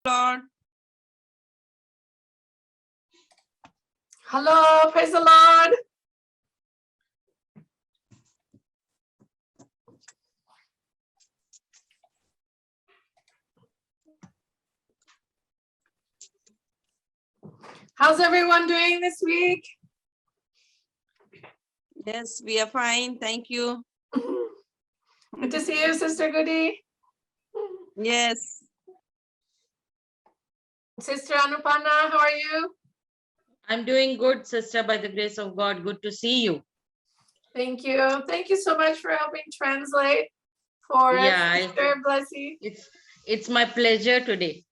Lord. Hello, praise the Lord. How's everyone doing this week? Yes, we are fine. Thank you. Good to see you, Sister Goody. Yes. Sister Anupanna, how are you? I'm doing good, sister, by the grace of God. Good to see you. Thank you. Thank you so much for helping translate for us, Sister Blessy. It's my pleasure today.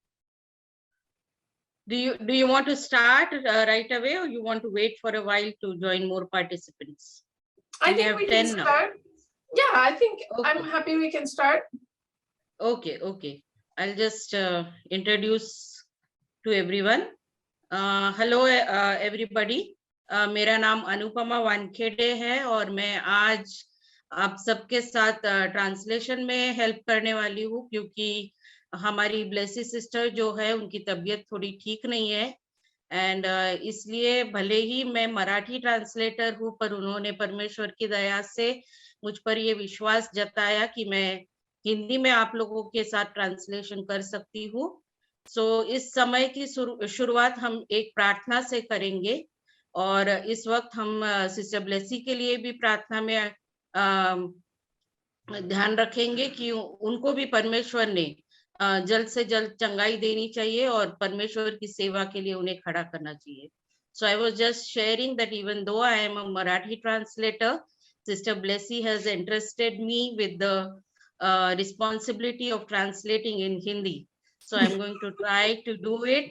Do you want to start right away, or you want to wait for a while to join more participants? I think we can start. Yeah, I think okay. I'm happy we can start. Okay. I'll just introduce to everyone. Hello everybody. मेरा नाम अनुपमा वानखेड़े है और मैं आज आप सबके साथ translation में हेल्प करने वाली हूँ, क्योंकि हमारी ब्लेसी सिस्टर जो है उनकी तबीयत थोड़ी ठीक नहीं है, एंड इसलिए भले ही मैं मराठी ट्रांसलेटर हूँ, पर उन्होंने परमेश्वर की दया से मुझ पर ये विश्वास जताया कि मैं हिंदी में आप लोगों के साथ ट्रांसलेशन कर सकती हूँ। सो इस समय की शुरुआत हम एक प्रार्थना से करेंगे, और इस वक्त हम सिस्टर ब्लेसी के लिए भी प्रार्थना में ध्यान रखेंगे कि उनको भी परमेश्वर ने जल्द से जल्द चंगाई देनी चाहिए और परमेश्वर की सेवा के लिए उन्हें खड़ा करना चाहिए। So I was just sharing that even though I am a Marathi translator, Sister Blessy has entrusted me with the responsibility of translating in Hindi. So I'm going to try to do it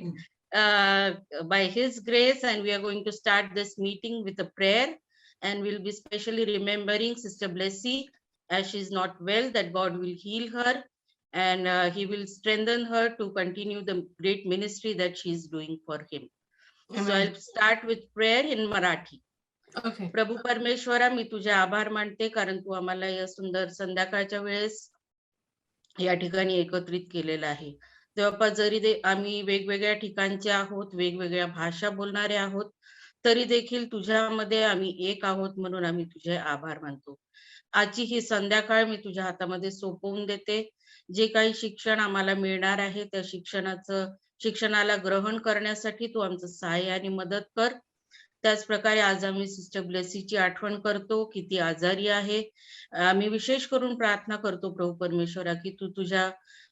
by His grace, and we are going to start this meeting with a prayer, and we'll be specially remembering Sister Blessy as she's not well, that God will heal her and He will strengthen her to continue the great ministry that she's doing for Him. Amen. So I'll start with prayer in Marathi. Okay. प्रभू परमेश्वरा, मी तुझे आभार मानते, कारण तू आम्हाला या सुंदर संध्याकाळच्या वेळेस या ठिकाणी एकत्रित केलेलं आहे. तेव्हा जरी आम्ही वेगवेगळ्या ठिकाणचे आहोत, वेगवेगळ्या भाषा बोलणारे आहोत, तरी देखील तुझ्यामध्ये आम्ही एक आहोत, म्हणून आम्ही तुझे आभार मानतो. आजची ही संध्याकाळ मी तुझ्या हातामध्ये सोपवून देते. जे काही शिक्षण आम्हाला मिळणार आहे, त्या शिक्षणाला ग्रहण करण्यासाठी तू आमचं सहाय्य आणि मदत कर. त्याच प्रकारे आज आम्ही सिस्टर ब्लेसीची आठवण करतो की ती आजारी आहे. आम्ही विशेष करून प्रार्थना करतो प्रभू परमेश्वरा की तू तुझ्या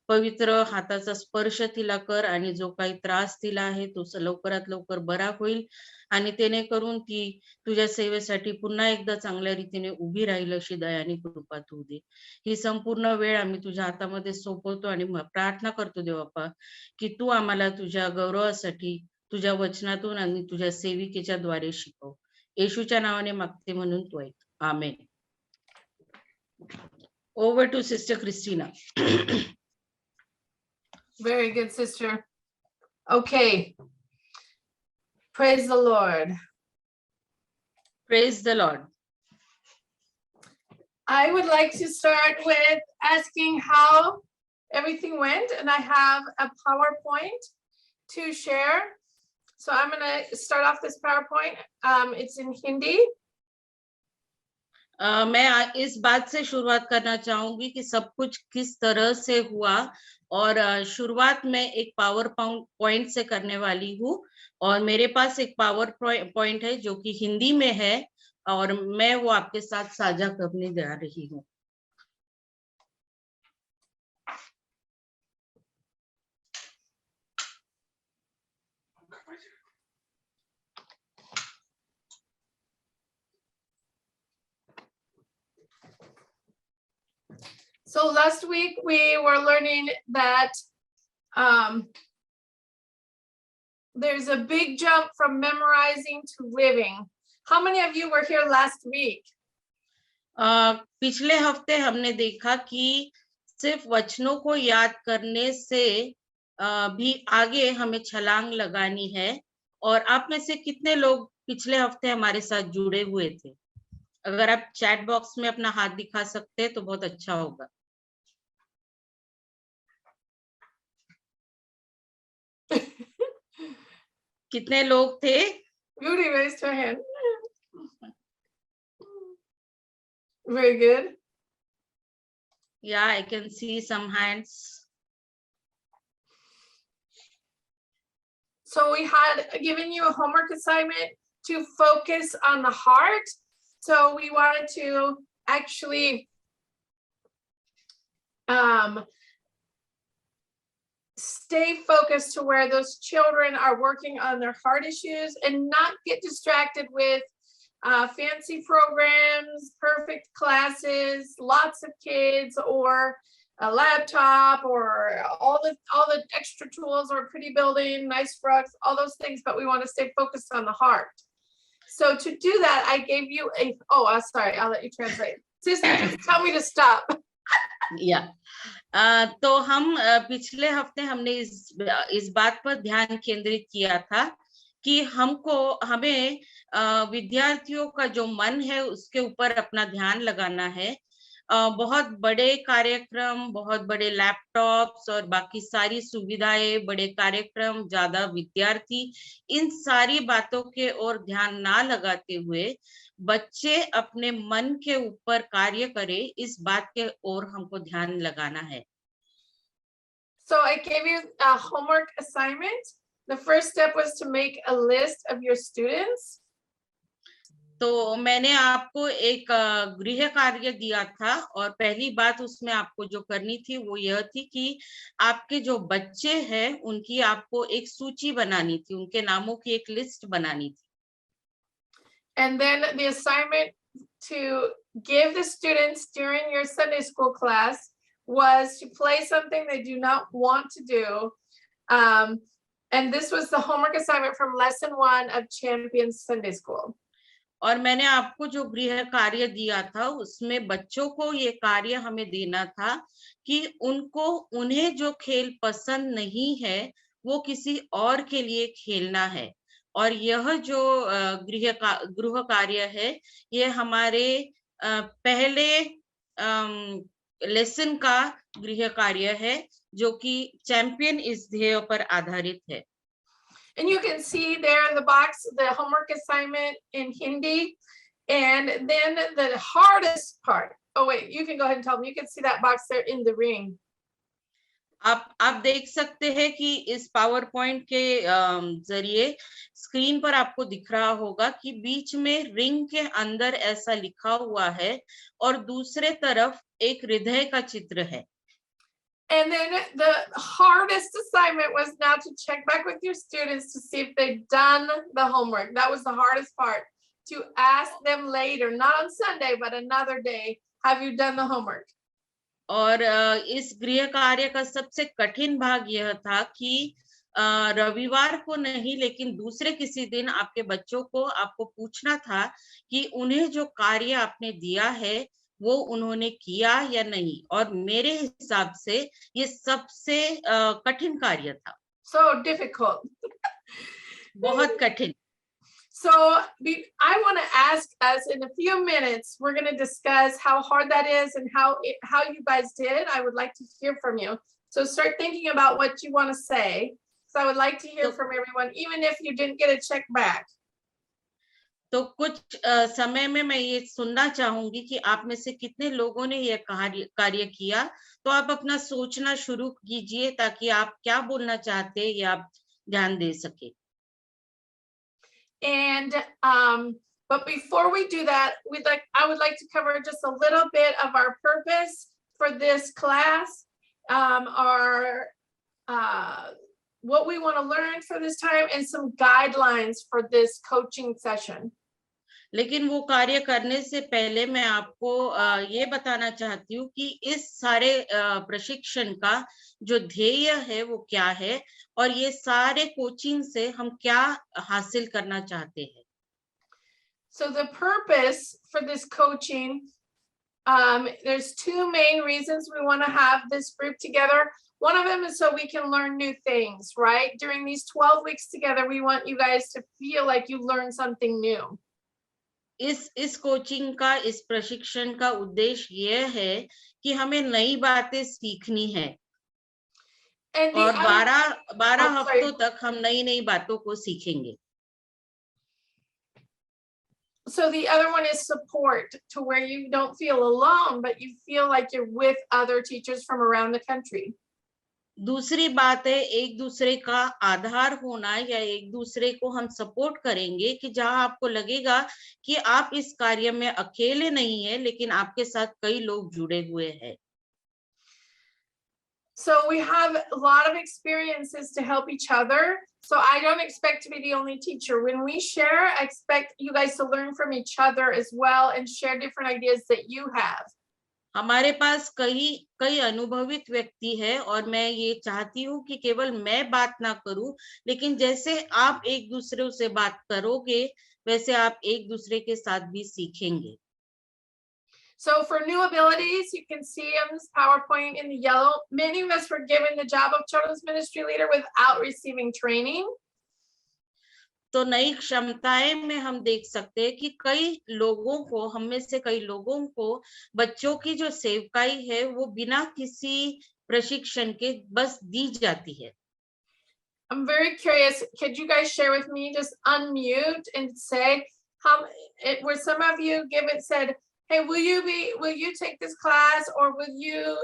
पवित्र हाताचा स्पर्श तिला कर आणि जो काही त्रास तिला आहे तो लवकरात लवकर बरा होईल, आणि त्याने करून ती तुझ्या सेवेसाठी पुन्हा एकदा चांगल्या रीतीने उभी राहील अशी दयाने कृपा तू दे. ही संपूर्ण वेळ आम्ही तुझ्या हातामध्ये सोपवतो आणि प्रार्थना करतो देवबापा की तू आम्हाला तुझ्या गौरवासाठी तुझ्या वचनातून आणि तुझ्या सेविकेच्या द्वारे शिकव. येशूच्या नावाने मागते म्हणून तू ऐक. आमेन. Over to Sister Christina. Very good, sister. Okay. Praise the Lord. Praise the Lord. I would like to start with asking how everything went, and I have a PowerPoint to share. So I'm going to start off this PowerPoint. It's in Hindi. मैं इस बात से शुरुआत करना चाहूंगी कि सब कुछ किस तरह से हुआ, और शुरुआत में एक पावर पॉइंट से करने वाली हूँ, और मेरे पास एक पावर पॉइंट है जो कि हिंदी में है, और मैं वो आपके साथ साझा करने जा रही हूँ. So last week we were learning that there's a big jump from memorizing to living. How many of you were here last week? पिछले हफ्ते हमने देखा कि सिर्फ वचनों को याद करने से भी आगे हमें छलांग लगानी है, और आप में से कितने लोग पिछले हफ्ते हमारे साथ जुड़े हुए थे? अगर आप चैट बॉक्स में अपना हाथ दिखा सकते हैं तो बहुत अच्छा होगा. कितने लोग थे? Rudy raised her hand. Very good. Yeah, I can see some hands. So we had given you a homework assignment to focus on the heart. So we wanted to actually stay focused to where those children are working on their heart issues and not get distracted with fancy programs, perfect classes, lots of kids, or a laptop, or all the extra tools, or pretty building, nice rugs, all those things, but we want to stay focused on the heart. So to do that, I gave you sorry, I'll let you translate. Sister, just tell me to stop. Yeah. तो हम पिछले हफ्ते हमने इस बात पर ध्यान केंद्रित किया था कि हमें विद्यार्थियों का जो मन है उसके ऊपर अपना ध्यान लगाना है। बहुत बड़े कार्यक्रम, बहुत बड़े लैपटॉप्स और बाकी सारी सुविधाएं, बड़े कार्यक्रम, ज्यादा विद्यार्थी, इन सारी बातों के ओर ध्यान ना लगाते हुए बच्चे अपने मन के ऊपर कार्य करें, इस बात के ओर हमको ध्यान लगाना है। So I gave you a homework assignment. The first step was to make a list of your students. तो मैंने आपको एक गृह कार्य दिया था और पहली बात उसमें आपको जो करनी थी वो यह थी कि आपके जो बच्चे हैं उनकी आपको एक सूची बनानी थी, उनके नामों की एक लिस्ट बनानी थी। And then the assignment to give the students during your Sunday school class was to play something they do not want to do. And this was the homework assignment from lesson 1 of Champion Sunday School. और मैंने आपको जो गृह कार्य दिया था उसमें बच्चों को ये कार्य हमें देना था कि उन्हें जो खेल पसंद नहीं है वो किसी और के लिए खेलना है। और यह जो गृह कार्य है ये हमारे पहले लेसन का गृह कार्य है जो कि चैंपियन इस ध्येय पर आधारित है। And you can see there in the box the homework assignment in Hindi, and then the hardest part. Oh wait, you can go ahead and tell them. You can see that box there in the ring. आप देख सकते हैं कि इस power point के जरिए screen पर आपको दिख रहा होगा कि बीच में रिंग के अंदर ऐसा लिखा हुआ है और दूसरे तरफ एक हृदय का चित्र है। And then the hardest assignment was now to check back with your students to see if they've done the homework. That was the hardest part, to ask them later, not on Sunday, but another day, have you done the homework? और इस गृह कार्य का सबसे कठिन भाग यह था कि रविवार को नहीं लेकिन दूसरे किसी दिन आपके बच्चों को आपको पूछना था कि उन्हें जो कार्य आपने दिया है वो उन्होंने किया या नहीं, और मेरे हिसाब से ये सबसे कठिन कार्य था। So difficult. बहुत कठिन। So I want to ask us in a few minutes, we're going to discuss how hard that is and how you guys did. I would like to hear from you. So start thinking about what you want to say. So I would like to hear from everyone, even if you didn't get a check back. तो कुछ समय में मैं ये सुनना चाहूंगी कि आप में से कितने लोगों ने ये कार्य किया, तो आप अपना सोचना शुरू कीजिए ताकि आप क्या बोलना चाहते हैं ये आप ध्यान दे सके। And but before we do that, I would like to cover just a little bit of our purpose for this class, what we want to learn for this time, and some guidelines for this coaching session. लेकिन वो कार्य करने से पहले मैं आपको ये बताना चाहती हूँ कि इस सारे प्रशिक्षण का जो ध्येय है वो क्या है और ये सारे कोचिंग से हम क्या हासिल करना चाहते हैं। So the purpose for this coaching, there's two main reasons we want to have this group together. One of them is so we can learn new things, right? During these 12 weeks together, we want you guys to feel like you learned something new. इस coaching का, इस प्रशिक्षण का उद्देश्य ये है कि हमें नई बातें सीखनी है। And the और other, 12 Oh, sorry. हफ्तों तक हम नई नई बातों को सीखेंगे। so the other one is support, to where you don't feel alone, but you feel like you're with other teachers from around the country. दूसरी बात है एक दूसरे का आधार होना, या एक दूसरे को हम सपोर्ट करेंगे कि जहां आपको लगेगा कि आप इस कार्य में अकेले नहीं है, लेकिन आपके साथ कई लोग जुड़े हुए हैं। So we have a lot of experiences to help each other. So I don't expect to be the only teacher. When we share, I expect you guys to learn from each other as well and share different ideas that you have. हमारे पास कई अनुभवित व्यक्ति है, और मैं ये चाहती हूँ कि केवल मैं बात ना करूं, लेकिन जैसे आप एक दूसरे से बात करोगे, वैसे आप एक दूसरे के साथ भी सीखेंगे। So for new abilities, you can see on this PowerPoint in the yellow, many of us were given the job of children's ministry leader without receiving training. तो नई क्षमताएं में हम देख सकते हैं कि कई लोगों को, हम में से कई लोगों को बच्चों की जो सेवकाई है वो बिना किसी प्रशिक्षण के बस दी जाती है। I'm very curious, could you guys share with me, just unmute and say were some of you said, hey, will you take this class, or will you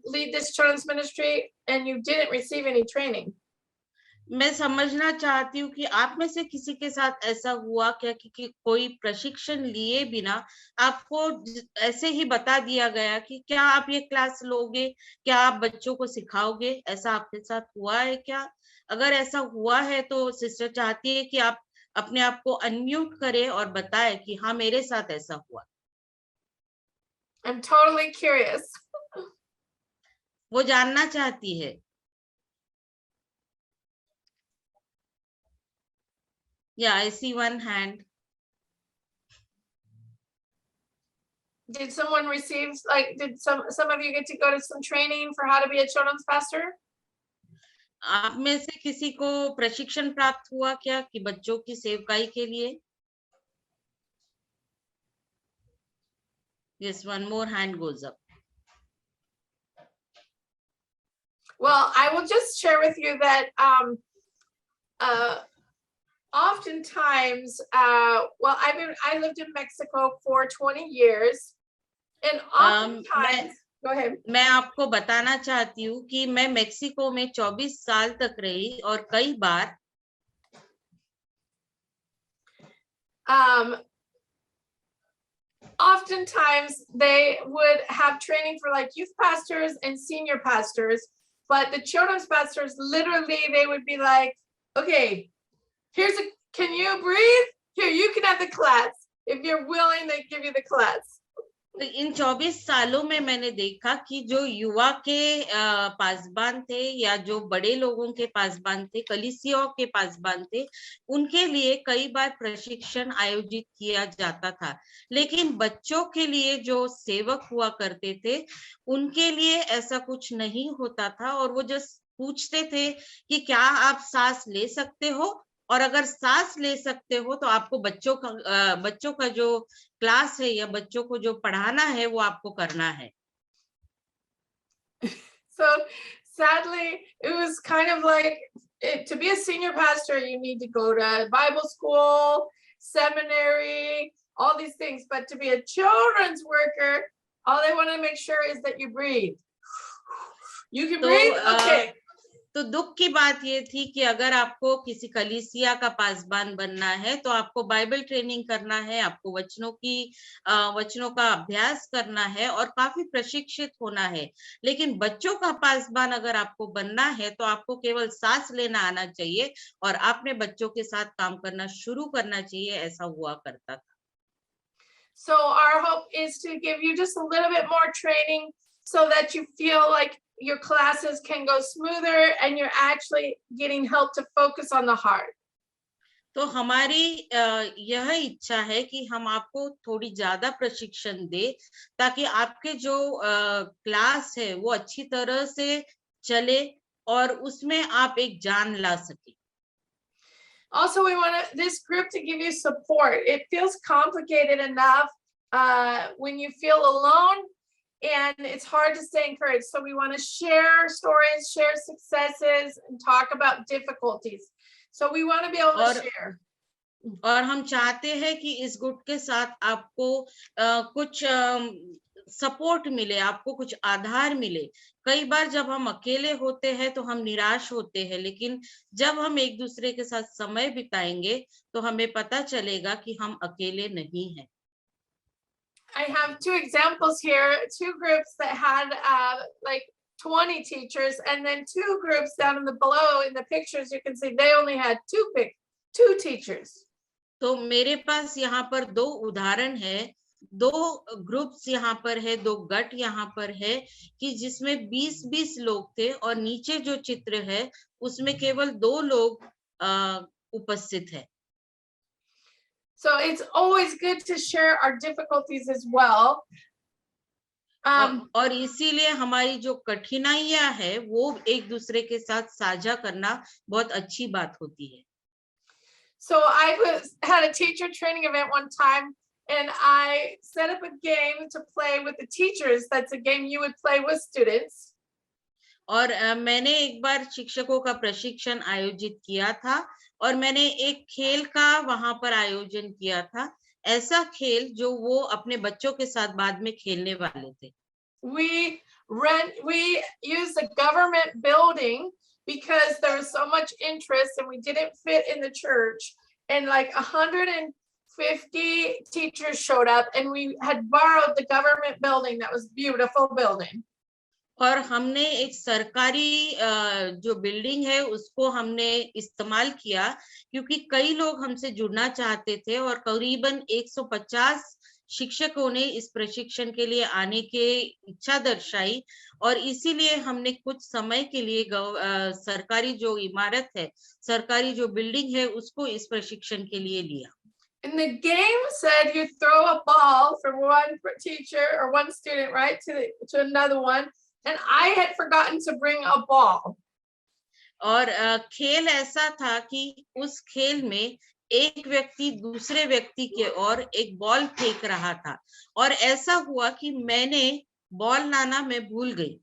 lead this children's ministry, and you didn't receive any training? मैं समझना चाहती हूँ कि आप में से किसी के साथ ऐसा हुआ क्या कि कोई प्रशिक्षण लिए बिना आपको ऐसे ही बता दिया गया कि क्या आप ये क्लास लोगे, क्या आप बच्चों को सिखाओगे? ऐसा आपके साथ हुआ है क्या? अगर ऐसा हुआ है तो सिस्टर चाहती है कि आप अपने आप को अनम्यूट करें और बताएं कि हाँ, मेरे साथ ऐसा हुआ। I'm totally curious. वो जानना चाहती है। Yeah, I see one hand. Did someone receive, did some of you get to go to some training for how to be a children's pastor? आप में से किसी को प्रशिक्षण प्राप्त हुआ क्या कि बच्चों की सेवकाई के लिए? Yes, one more hand goes up. Well, I will just share with you that oftentimes, I lived in Mexico for 20 years, and oftentimes, go ahead. मैं आपको बताना चाहती हूँ कि मैं मेक्सिको में 24 साल तक रही, और कई बार oftentimes they would have training for like youth pastors and senior pastors, but the children's pastors, literally, they would be like, okay, can you breathe? Here, you can have the class. If you're willing, they give you the class. तो इन 24 सालों में मैंने देखा कि जो युवा के पासबान थे, या जो बड़े लोगों के पासबान थे, कलीसियाओं के पासबान थे, उनके लिए कई बार प्रशिक्षण आयोजित किया जाता था, लेकिन बच्चों के लिए जो सेवक हुआ करते थे, उनके लिए ऐसा कुछ नहीं होता था। और वो जो पूछते थे कि क्या आप सांस ले सकते हो, और अगर सांस ले सकते हो तो आपको बच्चों का जो क्लास है या बच्चों को जो पढ़ाना है वो आपको करना है। So sadly, it was kind of like, to be a senior pastor, you need to go to Bible school, seminary, all these things. But to be a children's worker, all they want to make sure is that you breathe. You can breathe? Okay. तो दुख की बात ये थी कि अगर आपको किसी कलीसिया का पासबान बनना है तो आपको बाइबल ट्रेनिंग करना है, आपको वचनों का अभ्यास करना है और काफी प्रशिक्षित होना है। लेकिन बच्चों का पासबान अगर आपको बनना है तो आपको केवल सांस लेना आना चाहिए और आपने बच्चों के साथ काम करना शुरू करना चाहिए। ऐसा हुआ करता था। So our hope is to give you just a little bit more training so that you feel like your classes can go smoother and you're actually getting help to focus on the heart. तो हमारी यह इच्छा है कि हम आपको थोड़ी ज्यादा प्रशिक्षण दे ताकि आपके जो क्लास है वो अच्छी तरह से चले और उसमें आप एक जान ला सके। Also, we want this group to give you support. It feels complicated enough when you feel alone. and it's hard to stay encouraged. So we want to share stories, share successes, and talk about difficulties. So we want to be able to और share. और हम चाहते हैं कि इस गुट के साथ आपको कुछ सपोर्ट मिले, आपको कुछ आधार मिले। कई बार जब हम अकेले होते हैं तो हम निराश होते हैं, लेकिन जब हम एक दूसरे के साथ समय बिताएंगे तो हमें पता चलेगा कि हम अकेले नहीं हैं। I have two examples here, two groups that had like 20 teachers, and then two groups down in the below in the pictures, you can see they only had two teachers. तो मेरे पास यहाँ पर दो उदाहरण है, दो ग्रुप्स यहाँ पर है, दो गट यहाँ पर है कि जिसमें 20-20 लोग थे और नीचे जो चित्र है उसमें केवल 2 लोग उपस्थित है। So it's always good to share our difficulties as well. और इसीलिए हमारी जो कठिनाइयां है वो एक दूसरे के साथ साझा करना बहुत अच्छी बात होती है। So I had a teacher training event one time, and I set up a game to play with the teachers. That's a game you would play with students. और मैंने एक बार शिक्षकों का प्रशिक्षण आयोजित किया था और मैंने एक खेल का वहां पर आयोजन किया था, ऐसा खेल जो वो अपने बच्चों के साथ बाद में खेलने वाले थे। We used a government building because there was so much interest and we didn't fit in the church, and like 150 teachers showed up, and we had borrowed the government building. That was a beautiful building. और हमने एक सरकारी जो building है उसको हमने इस्तेमाल किया क्योंकि कई लोग हमसे जुड़ना चाहते थे और करीबन 150 शिक्षकों ने इस प्रशिक्षण के लिए आने की इच्छा दर्शाई, और इसीलिए हमने कुछ समय के लिए सरकारी जो इमारत है, सरकारी जो बिल्डिंग है, उसको इस प्रशिक्षण के लिए लिया। And the game said you throw a ball from one teacher or one student, right, to another one. And I had forgotten to bring a ball. और खेल ऐसा था कि उस खेल में एक व्यक्ति दूसरे व्यक्ति के और एक बॉल फेंक रहा था, और ऐसा हुआ कि मैंने बॉल लाना मैं भूल गई।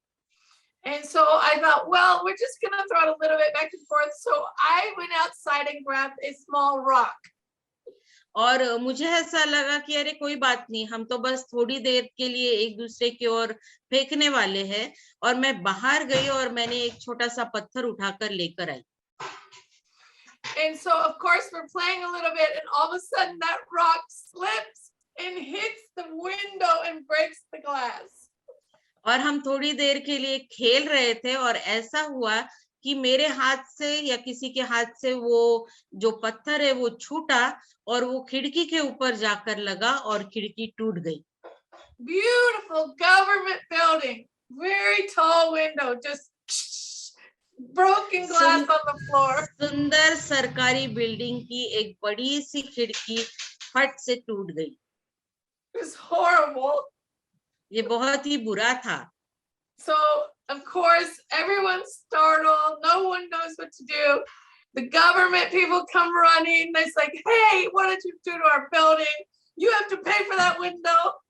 And so I thought, well, we're just going to throw it a little bit back and forth. So I went outside and grabbed a small rock. और मुझे ऐसा लगा कि अरे कोई बात नहीं, हम तो बस थोड़ी देर के लिए एक दूसरे की ओर फेंकने वाले हैं, और मैं बाहर गई और मैंने एक छोटा सा पत्थर उठाकर लेकर आई। And so of course we're playing a little bit, and all of a sudden that rock slips and hits the window and breaks the glass. और हम थोड़ी देर के लिए खेल रहे थे और ऐसा हुआ कि मेरे हाथ से या किसी के हाथ से वो जो पत्थर है वो छूटा और वो खिड़की के ऊपर जाकर लगा और खिड़की टूट गई। Beautiful government building, very tall window, just broken glass on the floor. सुंदर सरकारी बिल्डिंग की एक बड़ी सी खिड़की फट से टूट गई। It was horrible. ये बहुत ही बुरा था। So of course everyone's startled, no one knows what to do. The government people come running, it's like, hey, what did you do to our building? You have to pay for that window.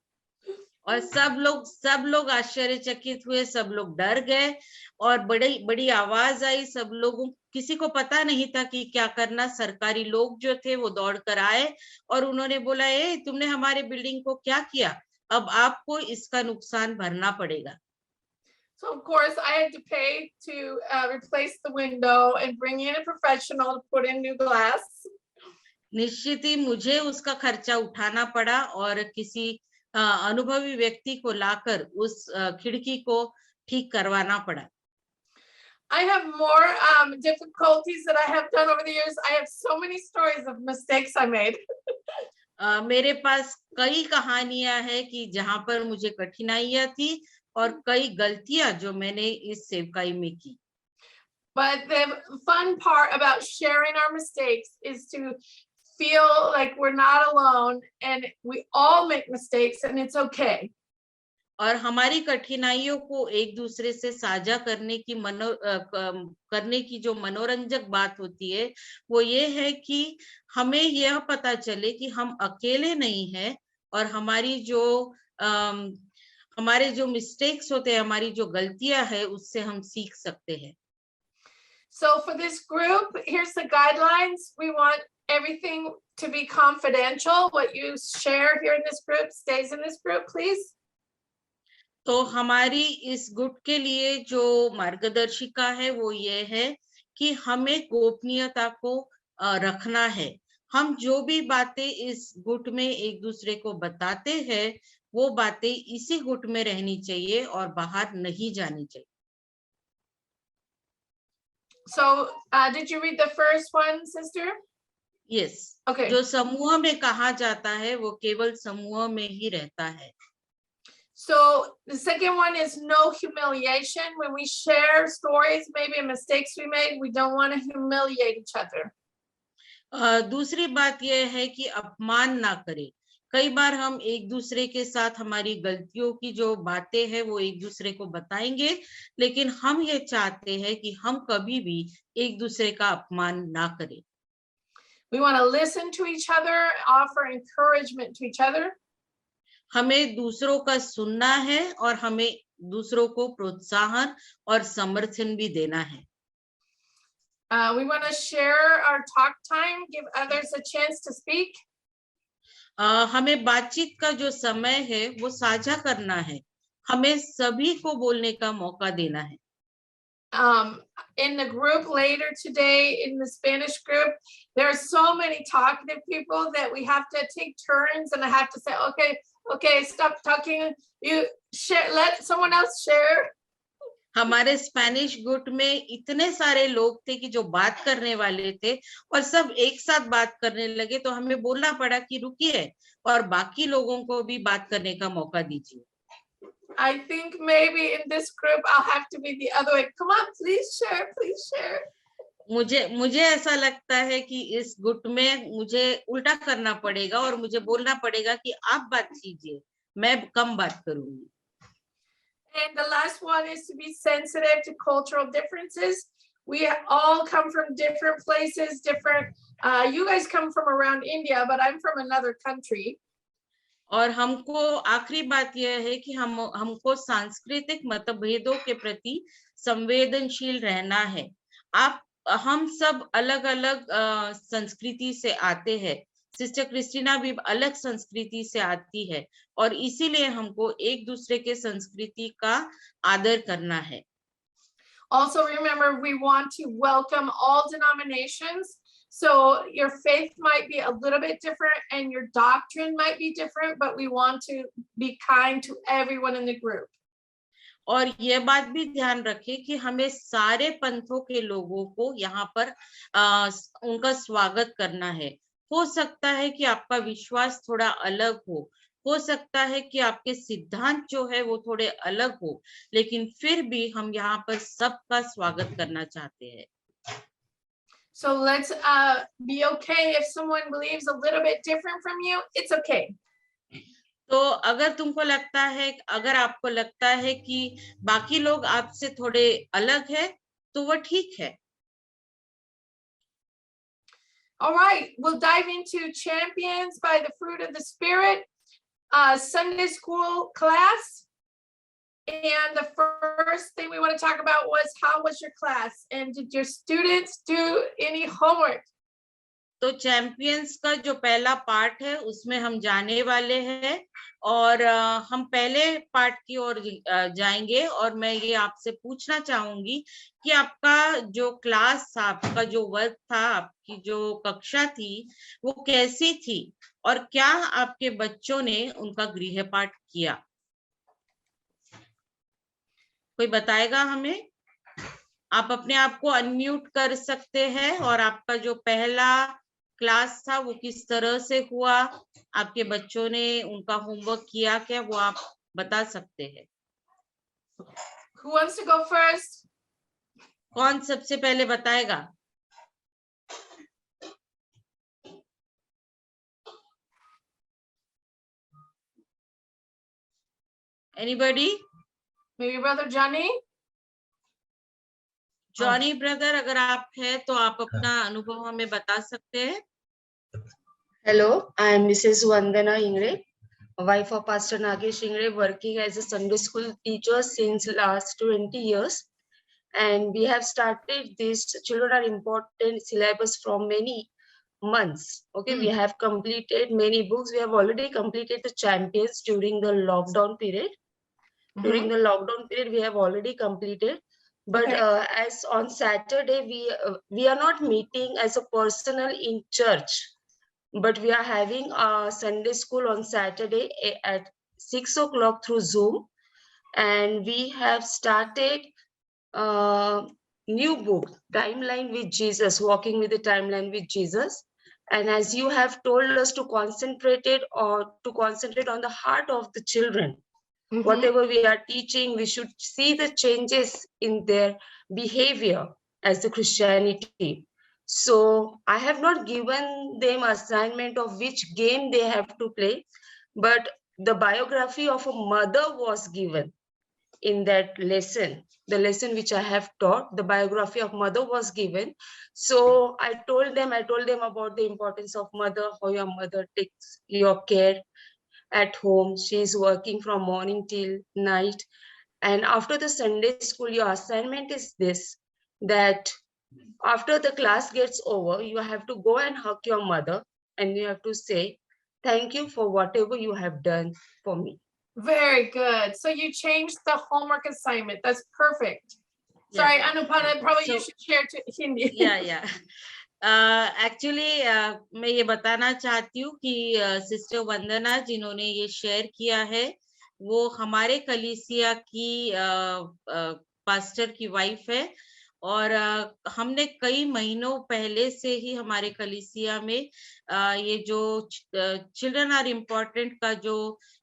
और सब लोग आश्चर्यचकित हुए, सब लोग डर गए और बड़ी बड़ी आवाज आई। सब लोगों, किसी को पता नहीं था कि क्या करना। सरकारी लोग जो थे वो दौड़ कर आए और उन्होंने बोला, ए तुमने हमारे बिल्डिंग को क्या किया, अब आपको इसका नुकसान भरना पड़ेगा। So of course I had to pay to replace the window and bring in a professional to put in new glass. निश्चित ही मुझे उसका खर्चा उठाना पड़ा और किसी अनुभवी व्यक्ति को लाकर उस खिड़की को ठीक करवाना पड़ा। I have more difficulties that I have done over the years. I have so many stories of mistakes I made. मेरे पास कई कहानियां हैं कि जहां पर मुझे कठिनाइयां थी और कई गलतियां जो मैंने इस सेवकाई में की। But the fun part about sharing our mistakes is to feel like we're not alone, and we all make mistakes, and it's okay. और हमारी कठिनाइयों को एक दूसरे से साझा करने की जो मनोरंजक बात होती है वो ये है कि हमें यह पता चले कि हम अकेले नहीं हैं, और हमारे जो मिस्टेक्स होते हैं, हमारी जो गलतियां है, उससे हम सीख सकते हैं। So for this group, here's the guidelines. We want everything to be confidential. What you share here in this group stays in this group, please. तो हमारी इस गुट के लिए जो मार्गदर्शिका है वो ये है कि हमें गोपनीयता को रखना है। हम जो भी बातें इस गुट में एक दूसरे को बताते हैं, वो बातें इसी गुट में रहनी चाहिए और बाहर नहीं जानी चाहिए। So did you read the first one, sister? Yes, Okay. जो समूह में कहा जाता है वो केवल समूह में ही रहता है। So the second one is no humiliation. When we share stories, maybe mistakes we made, we don't want to humiliate each other. दूसरी बात यह है कि अपमान ना करें। कई बार हम एक दूसरे के साथ हमारी गलतियों की जो बातें हैं वो एक दूसरे को बताएंगे, लेकिन हम ये चाहते हैं कि हम कभी भी एक दूसरे का अपमान ना करें। We want to listen to each other, offer encouragement to each other. हमें दूसरों का सुनना है और हमें दूसरों को प्रोत्साहन और समर्थन भी देना है। We want to share our talk time, give others a chance to speak. हमें बातचीत का जो समय है वो साझा करना है। हमें सभी को बोलने का मौका देना है। In the group later today, in the Spanish group, there are so many talkative people that we have to take turns, and I have to say, okay, stop talking. You share, let someone else share. हमारे Spanish गुट में इतने सारे लोग थे कि जो बात करने वाले थे और सब एक साथ बात करने लगे, तो हमें बोलना पड़ा कि रुकिए और बाकी लोगों को भी बात करने का मौका दीजिए। I think maybe in this group I'll have to be the other way. Come on, please share, please share. मुझे ऐसा लगता है कि इस गुट में मुझे उल्टा करना पड़ेगा और मुझे बोलना पड़ेगा कि आप बात कीजिए, मैं कम बात करूंगी। And the last one is to be sensitive to cultural differences. We all come from different places, different. You guys come from around India, but I'm from another country. और हमको आखिरी बात यह है कि हमको सांस्कृतिक मतभेदों के प्रति संवेदनशील रहना है। हम सब अलग-अलग संस्कृति से आते हैं। सिस्टर क्रिस्टीना भी अलग संस्कृति से आती है और इसीलिए हमको एक दूसरे के संस्कृति का आदर करना है। Also remember, we want to welcome all denominations. So your faith might be a little bit different and your doctrine might be different, but we want to be kind to everyone in the group. और ये बात भी ध्यान रखें कि हमें सारे पंथों के लोगों को यहाँ पर उनका स्वागत करना है। हो सकता है कि आपका विश्वास थोड़ा अलग हो सकता है कि आपके सिद्धांत जो है वो थोड़े अलग हो, लेकिन फिर भी हम यहाँ पर सबका स्वागत करना चाहते हैं। So let's be okay if someone believes a little bit different from you. It's okay. तो अगर आपको लगता है कि बाकी लोग आपसे थोड़े अलग है, तो वो ठीक है। All right, we'll dive into Champions by the Fruit of the Spirit, Sunday school class. And the first thing we want to talk about was, how was your class? And did your students do any homework? तो champions का जो पहला part है उसमें हम जाने वाले हैं और हम पहले पार्ट की ओर जाएंगे और मैं ये आपसे पूछना चाहूंगी कि आपका जो क्लास था, आपका जो वर्क था, आपकी जो कक्षा थी, वो कैसी थी और क्या आपके बच्चों ने उनका गृहपाठ किया? कोई बताएगा हमें? आप अपने आप को अनम्यूट कर सकते हैं और आपका जो पहला क्लास था वो किस तरह से हुआ, आपके बच्चों ने उनका होमवर्क किया क्या, वो आप बता सकते हैं। Who wants to go first? कौन सबसे पहले बताएगा? Anybody? Maybe Brother Johnny? Johnny brother, अगर आप हैं तो आप अपना अनुभव हमें बता सकते हैं। Hello, I am Mrs. Vandana Ingre. wife of Pastor Nagesh Shingre, working as a Sunday school teacher since last 20 years. And we have started this Children Are Important syllabus from many months. Okay, we have completed many books. We have already completed the Champions during the lockdown period. During the lockdown period, we have already completed. But Okay. as on Saturday, we are not meeting as a personal in church, but we are having a Sunday school on Saturday at 6 o'clock through Zoom. And we have started a new book, Timeline with Jesus, Walking with the Timeline with Jesus. And as you have told us to concentrate on the heart of the children, whatever we are teaching, we should see the changes in their behavior as a Christianity. So I have not given them assignment of which game they have to play, but the biography of a mother was given in that lesson. The lesson which I have taught, the biography of mother was given. So I told them about the importance of mother, how your mother takes your care at home. She is working from morning till night. And after the Sunday school, your assignment is this, that after the class gets over, you have to go and hug your mother and you have to say, thank you for whatever you have done for me. Very good. So you changed the homework assignment. That's perfect. Sorry, Anupada, probably you So- should share to Hindi. या actually मैं ये बताना चाहती हूँ कि sister वंदना जिन्होंने ये share किया है वो हमारे कलीसिया की पास्टर की वाइफ है और हमने कई महीनों पहले से ही हमारे कलीसिया में ये जो चिल्ड्रन आर इम्पोर्टेंट का जो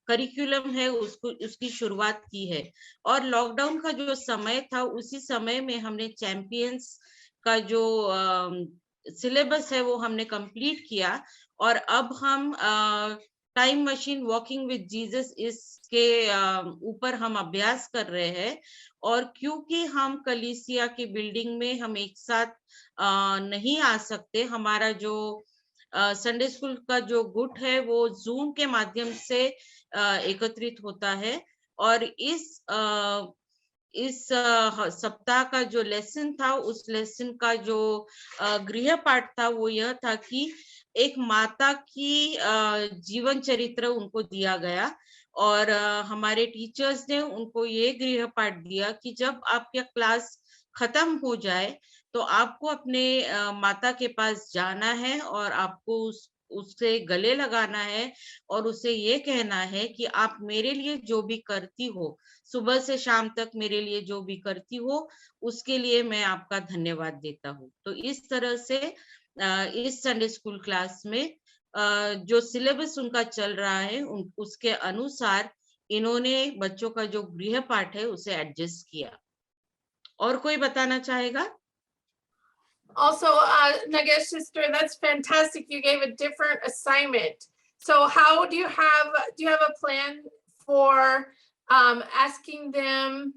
करिकुलम है उसकी शुरुआत की है और लॉकडाउन का जो समय था उसी समय में हमने चैंपियंस का जो सिलेबस है वो हमने कंप्लीट किया और अब हम time machine walking with Jesus इसके ऊपर हम अभ्यास कर रहे हैं और क्योंकि हम कलीसिया की बिल्डिंग में हम एक साथ नहीं आ सकते, हमारा जो संडे स्कूल का जो गुट है वो जूम के माध्यम से एकत्रित होता है और इस सप्ताह का जो लेसन था उस लेसन का जो गृह पाठ था वो यह था कि एक माता की जीवन चरित्र उनको दिया गया और हमारे टीचर्स ने उनको ये गृह पाठ दिया कि जब आपका क्लास खत्म हो जाए तो आपको अपने माता के पास जाना है और आपको उससे गले लगाना है और उसे ये कहना है कि आप मेरे लिए जो भी करती हो, सुबह से शाम तक मेरे लिए जो भी करती हो, उसके लिए मैं आपका धन्यवाद देता हूँ। तो इस तरह से इस संडे स्कूल क्लास में जो सिलेबस उनका चल रहा है उसके अनुसार इन्होंने बच्चों का जो गृह पाठ है उसे एडजस्ट किया। और कोई बताना चाहेगा? Also, Nagesh sister, that's fantastic. You gave a different assignment. So how do you have a plan for asking them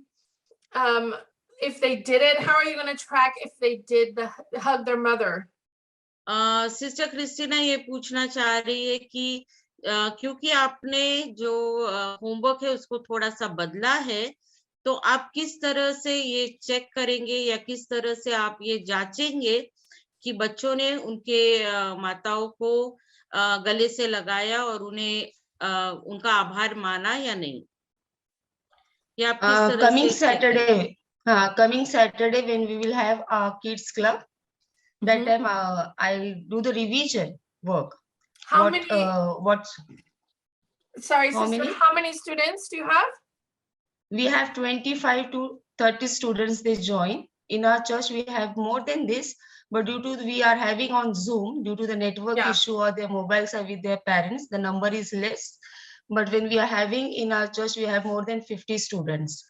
if they did it? How are you going to track if they did hug their mother? Sister Christina ये पूछना चाह रही है कि क्योंकि आपने जो homework है उसको थोड़ा सा बदला है, तो आप किस तरह से ये चेक करेंगे या किस तरह से आप ये जांचेंगे कि बच्चों ने उनके माताओं को गले से लगाया और उन्हें उनका आभार माना या नहीं? या आप किस तरह से coming Saturday when we will have our kids club, that time I'll do the revision work. How many students do you have? We have 25 to 30 students, they join. In our church, we have more than this, but due to we are having on Zoom, due to the network issue or their mobiles are with their parents, the number is less. But when we are having in our church, we have more than 50 students.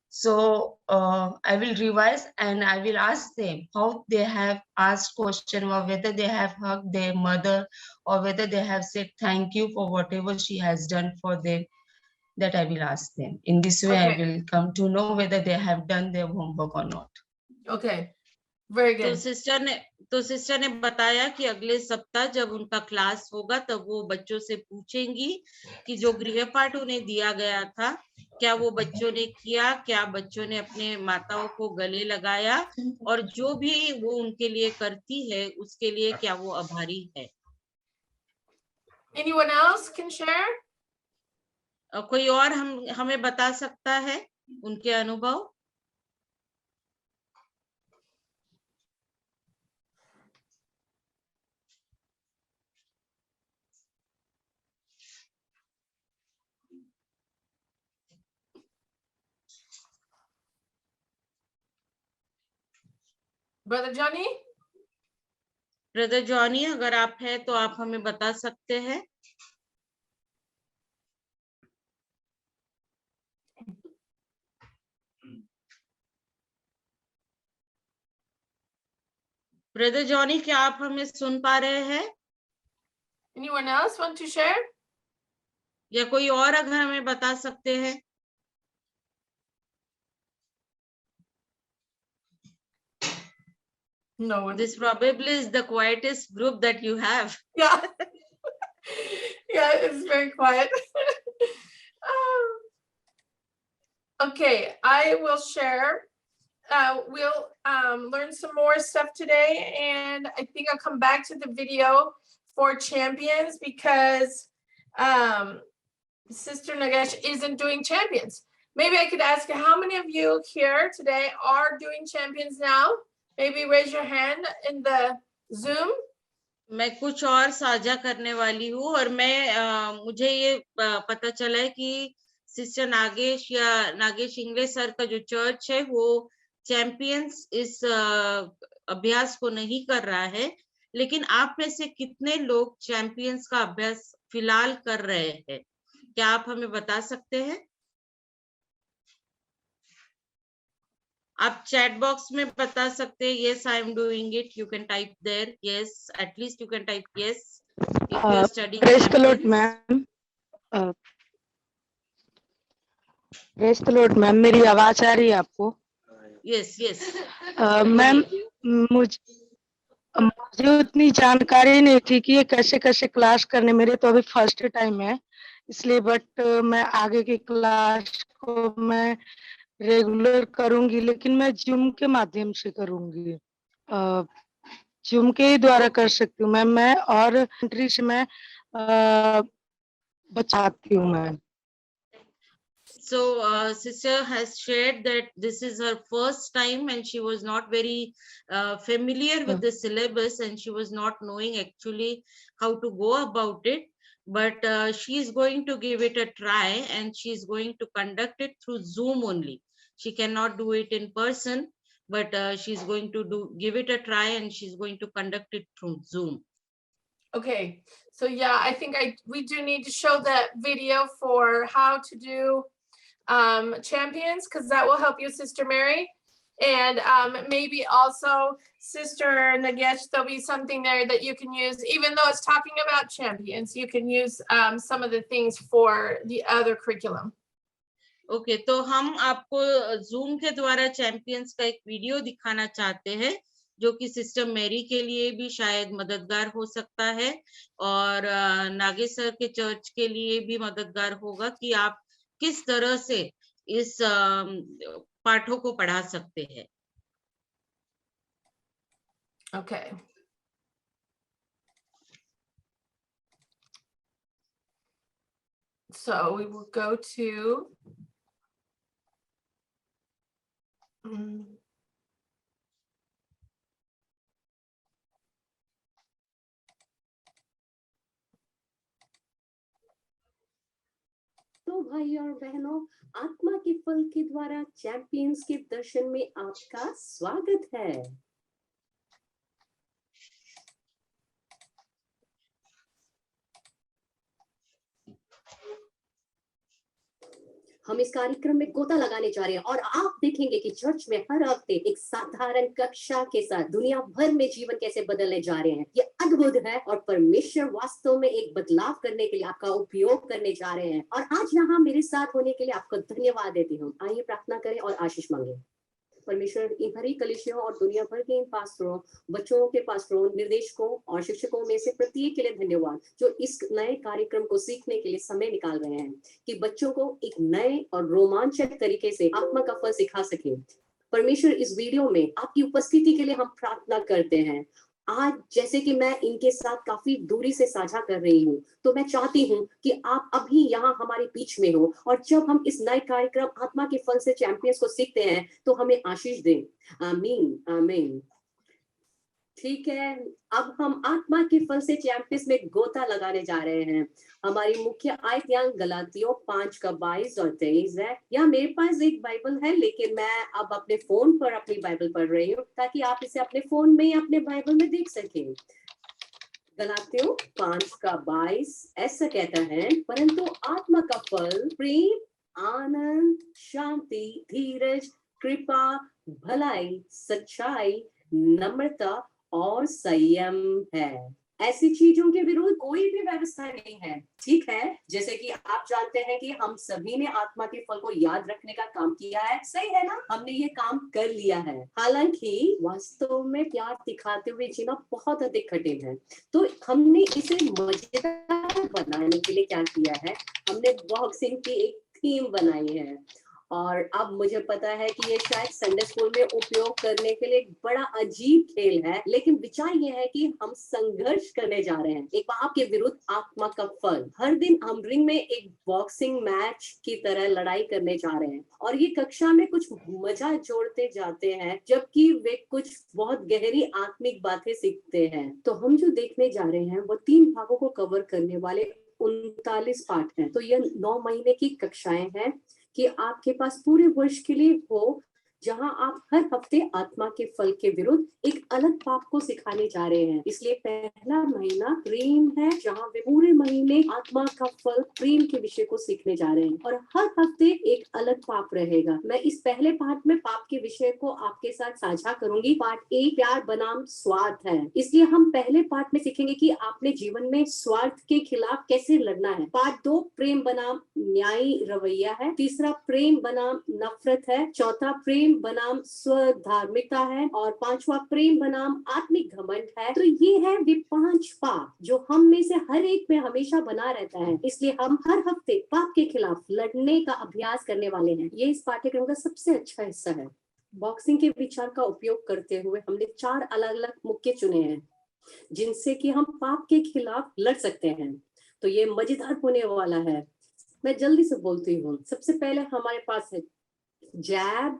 So I will revise and I will ask them how they have asked question or whether they have hugged their mother or whether they have said thank you for whatever she has done for them. That I will ask them. In this way, I will come to know whether they have done their homework or not. Okay. Very तो good. Sister ने बताया कि अगले सप्ताह जब उनका class होगा तब वो बच्चों से पूछेंगी कि जो गृहपाठ उन्हें दिया गया था क्या वो बच्चों ने किया, क्या बच्चों ने अपने माताओं को गले लगाया, और जो भी वो उनके लिए करती है उसके लिए क्या वो आभारी है। Anyone else can share? कोई और हमें बता सकता है उनके अनुभव? Brother Johnny? ब्रदर जॉनी, अगर आप हैं तो आप हमें बता सकते हैं। ब्रदर जॉनी, क्या आप हमें सुन पा रहे हैं? Anyone else want to share? या कोई और अगर हमें बता सकते हैं? No one. This probably is the quietest group that you have. Yeah. Yeah, it's very quiet. Okay, I will share. We'll learn some more stuff today, and I think I'll come back to the video for champions because Sister Nagesh isn't doing champions. Maybe I could ask you, how many of you here today are doing champions now? Maybe raise your hand in the Zoom. मैं कुछ और साझा करने वाली हूँ और मुझे ये पता चला है कि सिस्टर नागेश इंग्लिश सर का जो चर्च है वो चैंपियंस इस अभ्यास को नहीं कर रहा है, लेकिन आप में से कितने लोग चैंपियंस का अभ्यास फिलहाल कर रहे हैं? क्या आप हमें बता सकते हैं? आप चैट बॉक्स में बता सकते हैं yes I am doing it, you can type there yes, at least you can type yes if you are studying. Praise the Lord, ma'am. Praise the Lord, ma'am. मेरी आवाज आ रही है आपको? yes मैम, मुझे उतनी जानकारी नहीं थी कि ये कैसे कैसे क्लास करने, मेरे तो अभी फर्स्ट टाइम है इसलिए, बट मैं आगे की क्लास को मैं रेगुलर करूंगी, लेकिन मैं जूम के माध्यम से करूंगी। जूम के ही द्वारा कर सकती हूँ मैम, मैं और कंट्री से मैं बचाती हूँ ma'am. So sister has shared that this is her first time and she was not very familiar with the syllabus and she was not knowing actually how to go about it, but she is going to give it a try and she is going to conduct it through Zoom only. She cannot do it in person, but she's going to give it a try and she's going to conduct it through Zoom. Okay, so yeah, I think we do need to show that video for how to do champions, because that will help you, Sister Mary. And maybe also Sister Nagesh, there'll be something there that you can use, even though it's talking about champions, you can use some of the things for the other curriculum. Okay तो हम आपको zoom के द्वारा champions का एक video दिखाना चाहते हैं जो कि सिस्टर मैरी के लिए भी शायद मददगार हो सकता है और नागेश सर के चर्च के लिए भी मददगार होगा कि आप किस तरह से इस पाठों को पढ़ा सकते हैं। Okay. So we will go to तो भाई और बहनों, आत्मा के फल के द्वारा चैंपियंस के दर्शन में आपका स्वागत है। हम इस कार्यक्रम में गोता लगाने जा रहे हैं और आप देखेंगे कि चर्च में हर हफ्ते एक साधारण कक्षा के साथ दुनिया भर में जीवन कैसे बदलने जा रहे हैं। ये अद्भुत है और परमेश्वर वास्तव में एक बदलाव करने के लिए आपका उपयोग करने जा रहे हैं। और आज यहाँ मेरे साथ होने के लिए आपको धन्यवाद देती हूँ। आइए प्रार्थना करें और आशीष मांगे। परमेश्वर इन भरी कलीसियों और दुनिया भर के इन पास्टरों, बच्चों के पास्टरों, निर्देशकों और शिक्षकों में से प्रत्येक के लिए धन्यवाद, जो इस नए कार्यक्रम को सीखने के लिए समय निकाल रहे हैं कि बच्चों को एक नए और रोमांचक तरीके से आत्मा का फल सिखा सके। परमेश्वर, इस वीडियो में आपकी उपस्थिति के लिए हम प्रार्थना करते हैं। आज जैसे कि मैं इनके साथ काफी दूरी से साझा कर रही हूँ, तो मैं चाहती हूँ कि आप अभी यहाँ हमारे बीच में हो, और जब हम इस नए कार्यक्रम आत्मा के फल से चैंपियंस को सीखते हैं तो हमें आशीष दें। आमीन, आमीन। ठीक है, अब हम आत्मा के फल से चैंपियंस में गोता लगाने जा रहे हैं। हमारी मुख्य आयत यहाँ गलातियों 5 का 22 और 23 है। यहाँ मेरे पास एक बाइबल है, लेकिन मैं अब अपने फोन पर अपनी बाइबल पढ़ रही हूँ, ताकि आप इसे अपने फोन में या अपने बाइबल में देख सकें। गलातियों 5 का 22 ऐसा कहता है, परंतु आत्मा का फल प्रेम, आनंद, शांति, धीरज, कृपा, भलाई, सच्चाई, नम्रता और संयम है। ऐसी चीजों के विरुद्ध कोई भी व्यवस्था नहीं है। ठीक है, जैसे कि आप जानते हैं कि हम सभी ने आत्मा के फल को याद रखने का काम किया है, सही है ना? हमने ये काम कर लिया है। हालांकि वास्तव में प्यार दिखाते हुए जीना बहुत अधिक कठिन है। तो हमने इसे मजेदार बनाने के लिए क्या किया है, हमने बॉक्सिंग की एक थीम बनाई है। और अब मुझे पता है कि ये शायद संडे स्कूल में उपयोग करने के लिए एक बड़ा अजीब खेल है, लेकिन विचार ये है कि हम संघर्ष करने जा रहे हैं एक पाप के विरुद्ध आत्मा का फल। हर दिन हम रिंग में एक बॉक्सिंग मैच की तरह लड़ाई करने जा रहे हैं, और ये कक्षा में कुछ मजा जोड़ते जाते हैं, जबकि वे कुछ बहुत गहरी आत्मिक बातें सीखते हैं। तो हम जो देखने जा रहे हैं वो 3 भागों को कवर करने वाले 39 पाठ हैं। तो यह 9 महीने की कक्षाएं हैं कि आपके पास पूरे वर्ष के लिए हो, जहां आप हर हफ्ते आत्मा के फल के विरुद्ध एक अलग पाप को सिखाने जा रहे हैं। इसलिए पहला महीना प्रेम है, जहां वे पूरे महीने आत्मा का फल प्रेम के विषय को सीखने जा रहे हैं, और हर हफ्ते एक अलग पाप रहेगा। मैं इस पहले पाठ में पाप के विषय को आपके साथ साझा करूंगी। पाठ 1 प्यार बनाम स्वार्थ है, इसलिए हम पहले पाठ में सीखेंगे कि आपने जीवन में स्वार्थ के खिलाफ कैसे लड़ना है। पाठ 2 प्रेम बनाम न्यायी रवैया है। तीसरा प्रेम बनाम नफरत है। चौथा प्रेम बनाम स्वधार्मिकता है, और 5वां प्रेम बनाम आत्मिक घमंड है। तो ये है वे 5 पाप जो हम में से हर एक में हमेशा बना रहता है। इसलिए हम हर हफ्ते पाप के खिलाफ लड़ने का अभ्यास करने वाले हैं। ये इस पाठ्यक्रम का सबसे अच्छा हिस्सा है। बॉक्सिंग के विचार का उपयोग करते हुए हमने 4 अलग अलग मुक्के चुने हैं, जिनसे कि हम पाप के खिलाफ लड़ सकते हैं। तो ये मजेदार होने वाला है। मैं जल्दी से बोलती हूँ। सबसे पहले हमारे पास है जैब,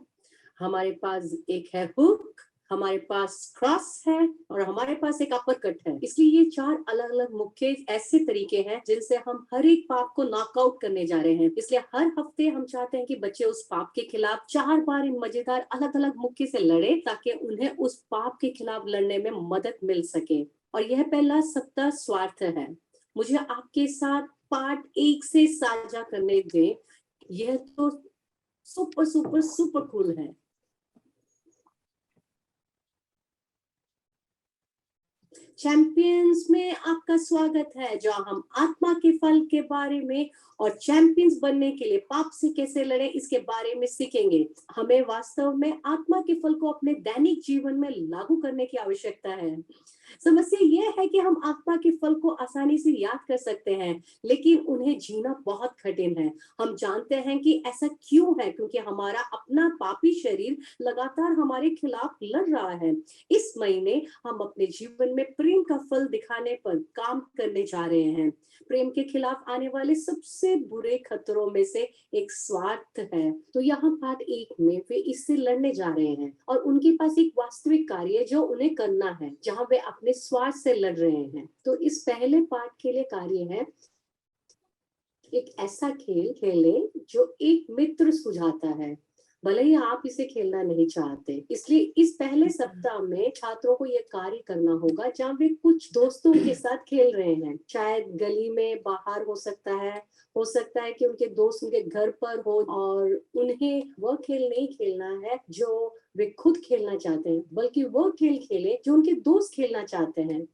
हमारे पास एक है हुक, हमारे पास क्रॉस है, और हमारे पास एक अपरकट है। इसलिए ये 4 अलग अलग मुख्य ऐसे तरीके हैं जिनसे हम हर एक पाप को नॉकआउट करने जा रहे हैं। इसलिए हर हफ्ते हम चाहते हैं कि बच्चे उस पाप के खिलाफ 4 बार इन मजेदार अलग अलग मुक्के से लड़े, ताकि उन्हें उस पाप के खिलाफ लड़ने में मदद मिल सके। और यह पहला सप्ताह स्वार्थ है। मुझे आपके साथ पार्ट 1 से साझा करने दें। यह तो सुपर सुपर सुपर कूल है। चैंपियंस में आपका स्वागत है, जहां हम आत्मा के फल के बारे में और चैंपियंस बनने के लिए पाप से कैसे लड़े इसके बारे में सीखेंगे। हमें वास्तव में आत्मा के फल को अपने दैनिक जीवन में लागू करने की आवश्यकता है। समस्या यह है कि हम आत्मा के फल को आसानी से याद कर सकते हैं, लेकिन उन्हें जीना बहुत कठिन है। हम जानते हैं कि ऐसा क्यों है, क्योंकि हमारा अपना पापी शरीर लगातार हमारे खिलाफ लड़ रहा है। इस महीने हम अपने जीवन में प्रेम का फल दिखाने पर काम करने जा रहे हैं। प्रेम के खिलाफ आने वाले सबसे बुरे खतरों में से एक स्वार्थ है। तो यहाँ पाठ 1 में वे इससे लड़ने जा रहे हैं, और उनके पास एक वास्तविक कार्य जो उन्हें करना है, जहाँ वे अपने स्वार्थ से लड़ रहे हैं। तो इस पहले पाठ के लिए कार्य है एक ऐसा खेल खेले जो एक मित्र सुझाता है, भले ही आप इसे खेलना नहीं चाहते। इसलिए इस पहले सप्ताह में छात्रों को यह कार्य करना होगा, जहाँ वे कुछ दोस्तों के साथ खेल रहे हैं। शायद गली में, बाहर हो सकता है कि उनके दोस्त उनके घर पर हो, और उन्हें वह खेल नहीं खेलना है जो वे खुद खेलना चाहते हैं, बल्कि वह खेल खेले जो उनके दोस्त खेलना चाहते हैं।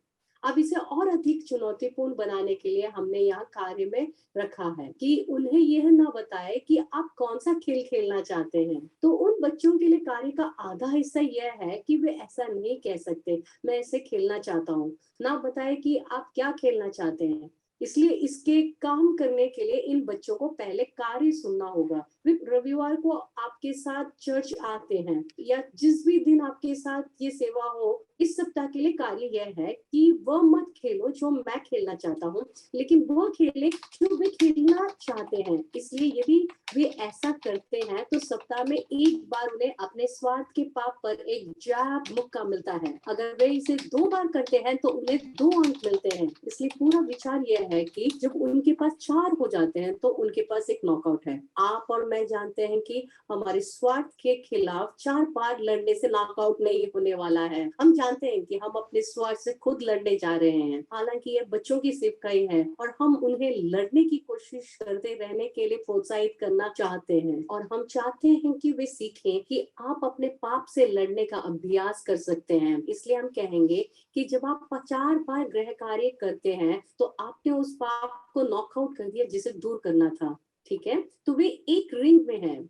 अब इसे और अधिक चुनौतीपूर्ण बनाने के लिए हमने यहाँ कार्य में रखा है कि उन्हें यह ना बताए कि आप कौन सा खेल खेलना चाहते हैं। तो उन बच्चों के लिए कार्य का आधा हिस्सा यह है कि वे ऐसा नहीं कह सकते मैं इसे खेलना चाहता हूँ, ना बताए कि आप क्या खेलना चाहते हैं। इसलिए इसके काम करने के लिए इन बच्चों को पहले कार्य सुनना होगा। वे रविवार को आपके साथ चर्च आते हैं या जिस भी दिन आपके साथ ये सेवा हो, इस सप्ताह के लिए कार्य यह है कि वह मत खेलो जो मैं खेलना चाहता हूँ, लेकिन वह खेले जो वे खेलना चाहते हैं। इसलिए यदि वे ऐसा करते हैं तो सप्ताह में एक बार उन्हें अपने स्वार्थ के पाप पर एक जवाब मौका मिलता है। अगर वे इसे 2 बार करते हैं तो उन्हें 2 अंक मिलते हैं। इसलिए पूरा विचार यह है कि जब उनके पास 4 हो जाते हैं तो उनके पास एक नॉकआउट है। आप और मैं जानते हैं कि हमारे स्वार्थ के खिलाफ 4 बार लड़ने से नॉकआउट नहीं होने वाला है। हम जानते हैं कि हम अपने स्वार्थ से खुद लड़ने जा रहे हैं। हालांकि ये बच्चों की सेवकाई है और हम उन्हें लड़ने की कोशिश करते रहने के लिए प्रोत्साहित करना चाहते हैं, और हम चाहते हैं कि वे सीखें कि आप अपने पाप से लड़ने का अभ्यास कर सकते हैं। इसलिए हम कहेंगे कि जब आप 4 बार गृह कार्य करते हैं तो आपने उस पाप को नॉकआउट कर दिया जिसे दूर करना था। ठीक है, तो वे एक रिंग में हैं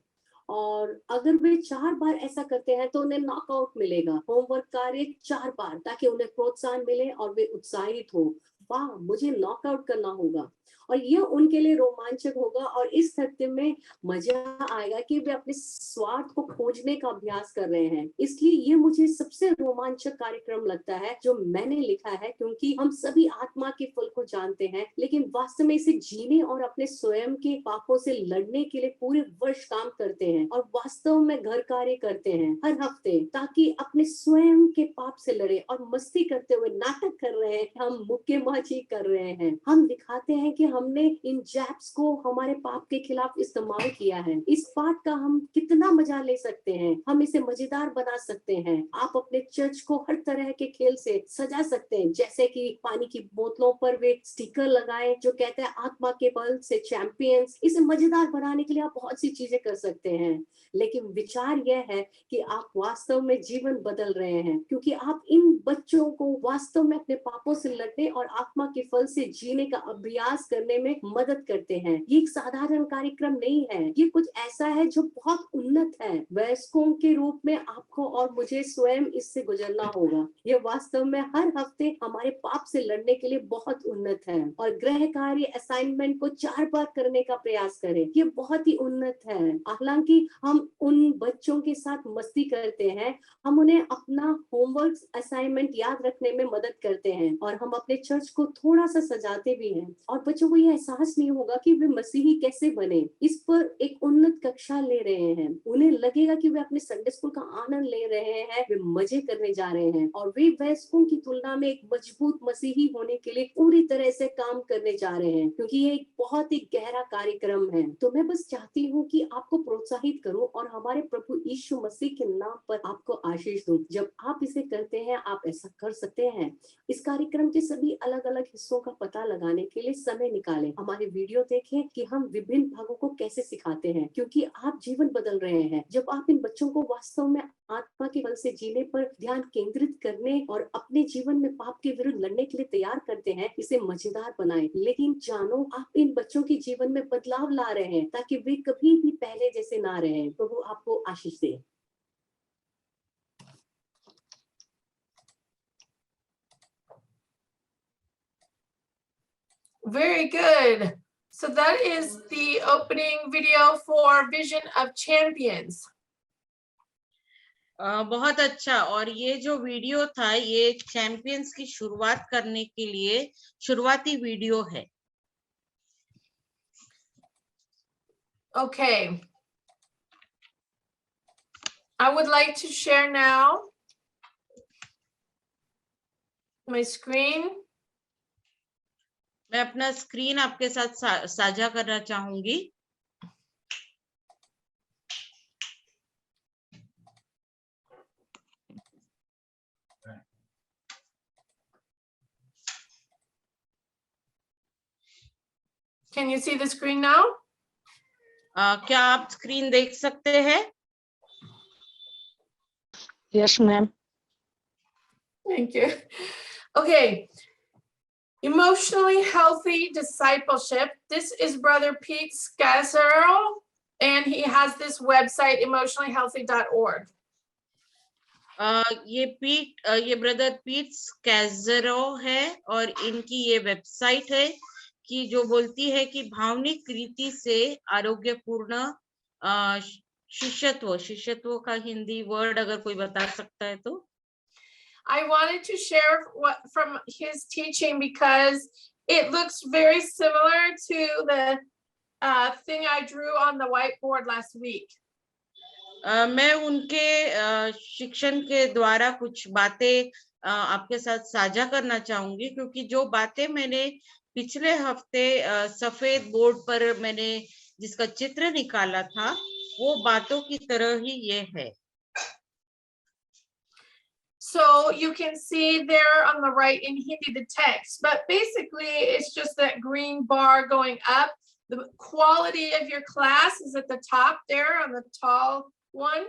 और अगर वे 4 बार ऐसा करते हैं तो उन्हें नॉकआउट मिलेगा। होमवर्क कार्य 4 बार, ताकि उन्हें प्रोत्साहन मिले और वे उत्साहित हो, वाह मुझे नॉकआउट करना होगा। और यह उनके लिए रोमांचक होगा और इस सत्य में मजा आएगा कि वे अपने स्वार्थ को खोजने का अभ्यास कर रहे हैं। इसलिए ये मुझे सबसे रोमांचक कार्यक्रम लगता है जो मैंने लिखा है, क्योंकि हम सभी आत्मा के फल को जानते हैं, लेकिन वास्तव में इसे जीने और अपने स्वयं के पापों से लड़ने के लिए पूरे वर्ष काम करते हैं और वास्तव में घर कार्य करते हैं हर हफ्ते, ताकि अपने स्वयं के पाप से लड़े और मस्ती करते हुए नाटक कर रहे हैं, हम मुक्केबाजी कर रहे हैं। हम दिखाते हैं कि हमने इन जैप्स को हमारे पाप के खिलाफ इस्तेमाल किया है। इस पाठ का हम कितना मजा ले सकते हैं, हम इसे मजेदार बना सकते हैं। आप अपने चर्च को हर तरह के खेल से सजा सकते हैं, जैसे कि पानी की बोतलों पर वे स्टिकर लगाएं जो कहते हैं आत्मा के बल से चैंपियंस। इसे मजेदार बनाने के लिए आप बहुत सी चीजें कर सकते हैं, लेकिन विचार यह है कि आप वास्तव में जीवन बदल रहे हैं, क्योंकि आप इन बच्चों को वास्तव में अपने पापों से लड़ने और आत्मा के फल से जीने का अभ्यास करने में मदद करते हैं। ये एक साधारण कार्यक्रम नहीं है, ये कुछ ऐसा है जो बहुत उन्नत है। वयस्कों के रूप में आपको और मुझे स्वयं इससे गुजरना होगा। ये वास्तव में हर हफ्ते हमारे पाप से लड़ने के लिए बहुत उन्नत है। और गृह कार्य असाइनमेंट को 4 बार करने का प्रयास करें, ये बहुत ही उन्नत है। हालांकि हम उन बच्चों के साथ मस्ती करते हैं, हम उन्हें अपना होमवर्क असाइनमेंट याद रखने में मदद करते हैं और हम अपने चर्च को थोड़ा सा सजाते भी हैं, और बच्चों को यह एहसास नहीं होगा कि वे मसीही कैसे बने। इस पर एक उन्नत कक्षा ले रहे हैं। उन्हें लगेगा कि वे अपने संडे स्कूल का आनंद ले रहे हैं, वे मजे करने जा रहे हैं और वे वयस्कों की तुलना में एक मजबूत मसीही होने के लिए पूरी तरह से काम करने जा रहे हैं, क्योंकि ये एक बहुत ही गहरा कार्यक्रम है। तो मैं बस चाहती हूँ कि आपको प्रोत्साहित करूं और हमारे प्रभु यीशु मसीह के नाम पर आपको आशीष दूं। जब आप इसे करते हैं, आप ऐसा कर सकते हैं। इस कार्यक्रम के सभी अलग अलग हिस्सों का पता लगाने के लिए समय निकालें, हमारे वीडियो देखें कि हम विभिन्न भागों को कैसे सिखाते हैं, क्योंकि आप जीवन बदल रहे हैं जब आप इन बच्चों को वास्तव में आत्मा के बल से जीने पर ध्यान केंद्रित करने और अपने जीवन में पाप के विरुद्ध लड़ने के लिए तैयार करते हैं। इसे मजेदार बनाएं, लेकिन जानो आप इन बच्चों के जीवन में बदलाव ला रहे हैं ताकि वे कभी भी पहले जैसे ना रहे। प्रभु आपको आशीष दे। Very good. So that is the opening video for Vision of Champions. बहुत अच्छा। और ये जो वीडियो था, ये चैंपियंस की शुरुआत करने के लिए शुरुआती वीडियो है। Okay. I would like to share now my screen. मैं अपना स्क्रीन आपके साथ साझा करना चाहूंगी। Can you see the screen now? क्या आप स्क्रीन देख सकते हैं? Yes ma'am. Thank you. Okay. Emotionally healthy discipleship. This is Brother Pete Scazzaro, and he has this website, emotionallyhealthy.org. ये ब्रदर पीट स्कैज़रो है और इनकी ये वेबसाइट है कि जो बोलती है कि भावनिक रीति से आरोग्यपूर्ण शिष्यत्व का हिंदी वर्ड अगर कोई बता सकता है तो। I wanted to share what from his teaching because it looks very similar to the thing I drew on the whiteboard last week. मैं उनके शिक्षण के द्वारा कुछ बातें आपके साथ साझा करना चाहूंगी क्योंकि जो बातें मैंने पिछले हफ्ते सफेद बोर्ड पर मैंने जिसका चित्र निकाला था वो बातों की तरह ही ये है। So you can see there on the right in Hindi the text, but basically it's just that green bar going up. The quality of your class is at the top there on the tall one,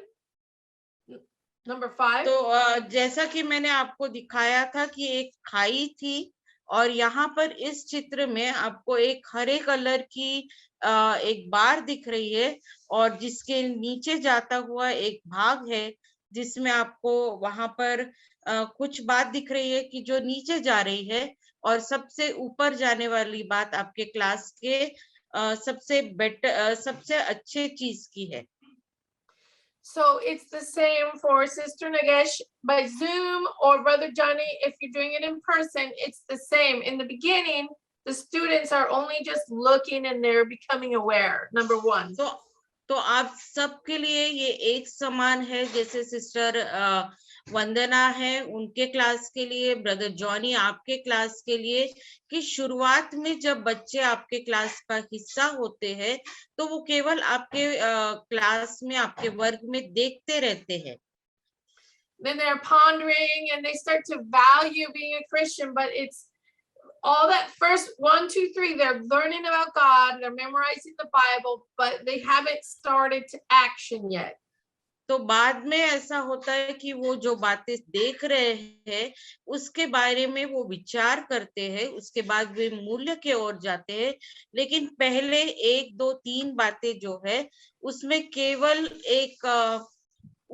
number 5. तो जैसा कि मैंने आपको दिखाया था कि एक खाई थी और यहाँ पर इस चित्र में आपको एक हरे कलर की एक बार दिख रही है और जिसके नीचे जाता हुआ एक भाग है जिसमें आपको वहां पर कुछ बात दिख रही है कि जो नीचे जा रही है और सबसे ऊपर जाने वाली बात आपके क्लास के सबसे अच्छे चीज की है। So it's the same for Sister Nagesh by Zoom or Brother Johnny. If you're doing it in person, it's the same. In the beginning, the students are only just looking and they're becoming aware, number 1. तो आप सबके लिए ये एक समान है जैसे sister वंदना है उनके क्लास के लिए, ब्रदर जॉनी आपके क्लास के लिए कि शुरुआत में जब बच्चे आपके क्लास का हिस्सा होते हैं तो वो केवल आपके क्लास में आपके वर्ग में देखते रहते हैं। Then they're pondering and they start to value being a Christian, but it's all that first 1, 2, 3, they're learning about God, they're memorizing the Bible, but they haven't started to action yet. तो बाद में ऐसा होता है कि वो जो बातें देख रहे हैं उसके बारे में वो विचार करते हैं, उसके बाद वे मूल्य के ओर जाते हैं, लेकिन पहले 1, 2, 3 बातें जो है उसमें केवल एक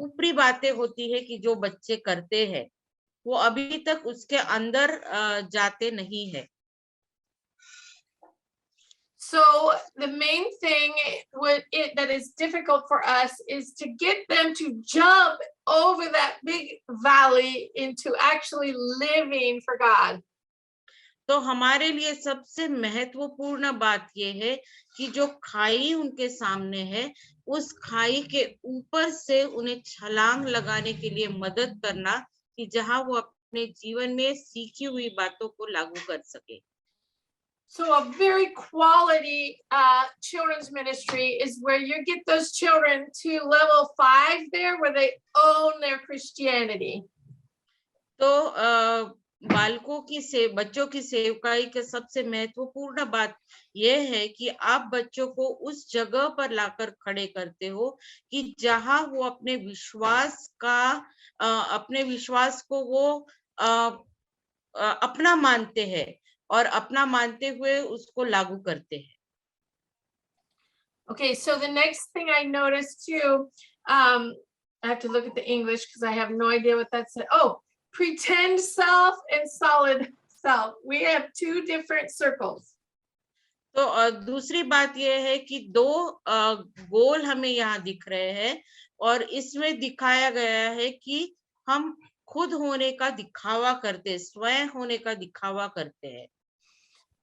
ऊपरी बातें होती है कि जो बच्चे करते हैं वो अभी तक उसके अंदर जाते नहीं है। So the main thing that is difficult for us is to get them to jump over that big valley into actually living for God. तो हमारे लिए सबसे महत्वपूर्ण बात ये है कि जो खाई उनके सामने है उस खाई के ऊपर से उन्हें छलांग लगाने के लिए मदद करना कि जहां वो अपने जीवन में सीखी हुई बातों को लागू कर सके। So a very quality children's ministry is where you get those children to level 5 there where they own their Christianity. तो बच्चों की सेवकाई के सबसे महत्वपूर्ण बात यह है कि आप बच्चों को उस जगह पर लाकर खड़े करते हो कि जहां वो अपने विश्वास को वो अपना मानते हैं और अपना मानते हुए उसको लागू करते हैं। Okay, so the next thing I noticed too, I have to look at the English because I have no idea what that said. Oh, pretend self and solid self. We have 2 different circles. तो दूसरी बात यह है कि 2 गोल हमें यहाँ दिख रहे हैं और इसमें दिखाया गया है कि हम खुद होने का दिखावा करते हैं, स्वयं होने का दिखावा करते हैं।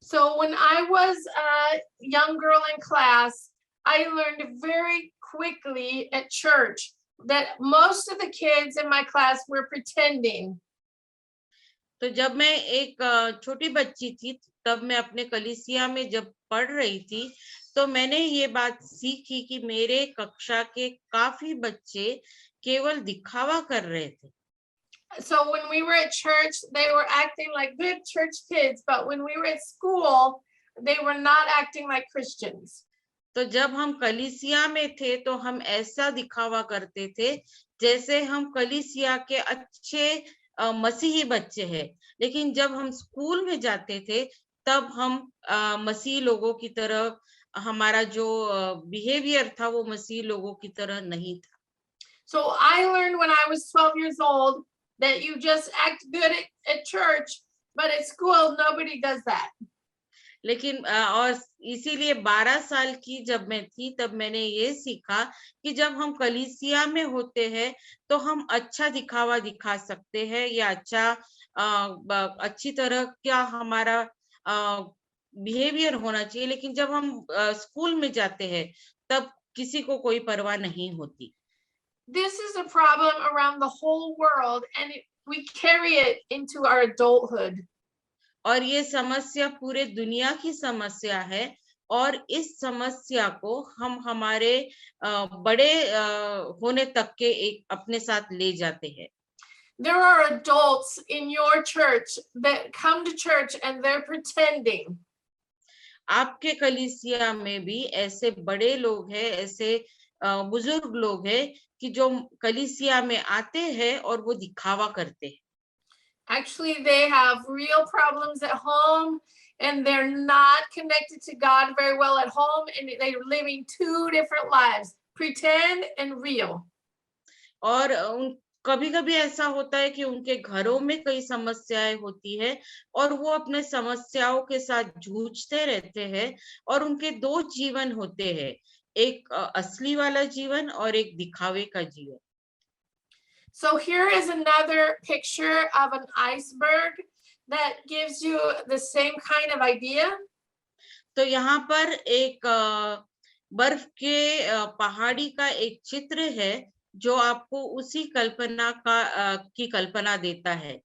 So when I was a young girl in class, I learned very quickly at church that most of the kids in my class were pretending. तो जब मैं एक छोटी बच्ची थी तब मैं अपने कलीसिया में जब पढ़ रही थी तो मैंने ये बात सीखी कि मेरे कक्षा के काफी बच्चे केवल दिखावा कर रहे थे। So when we were at church, they were acting like good church kids, but when we were at school, they were not acting like Christians. तो जब हम कलीसिया में थे तो हम ऐसा दिखावा करते थे जैसे हम कलीसिया के अच्छे मसीही बच्चे हैं, लेकिन जब हम स्कूल में जाते थे तब हम मसीही लोगों की तरह, हमारा जो बिहेवियर था वो मसीही लोगों की तरह नहीं था। So I learned when I was 12 years old that you just act good at church, but at school nobody does that. लेकिन और इसीलिए 12 साल की जब मैं थी तब मैंने ये सीखा कि जब हम कलीसिया में होते हैं तो हम अच्छा दिखावा दिखा सकते हैं या अच्छी तरह क्या हमारा बिहेवियर होना चाहिए, लेकिन जब हम स्कूल में जाते हैं तब किसी को कोई परवाह नहीं होती। This is a problem around the whole world, and we carry it into our adulthood. और ये समस्या पूरे दुनिया की समस्या है, और इस समस्या को हम हमारे बड़े होने तक के एक अपने साथ ले जाते हैं। There are adults in your church that come to church and they're pretending. आपके कलीसिया में भी ऐसे बड़े लोग हैं, ऐसे बुजुर्ग लोग हैं कि जो कलीसिया में आते हैं और वो दिखावा करते हैं। Actually, they have real problems at home and they're not connected to God very well at home, and they're living two different lives, pretend and real. और कभी-कभी ऐसा होता है कि उनके घरों में कई समस्याएं होती है और वो अपने समस्याओं के साथ जूझते रहते हैं, और उनके दो जीवन होते हैं, एक असली वाला जीवन और एक दिखावे का जीवन। So here is another picture of an iceberg that gives you the same kind of idea. तो यहाँ पर एक बर्फ के पहाड़ी का एक चित्र है जो आपको उसी कल्पना की कल्पना देता है।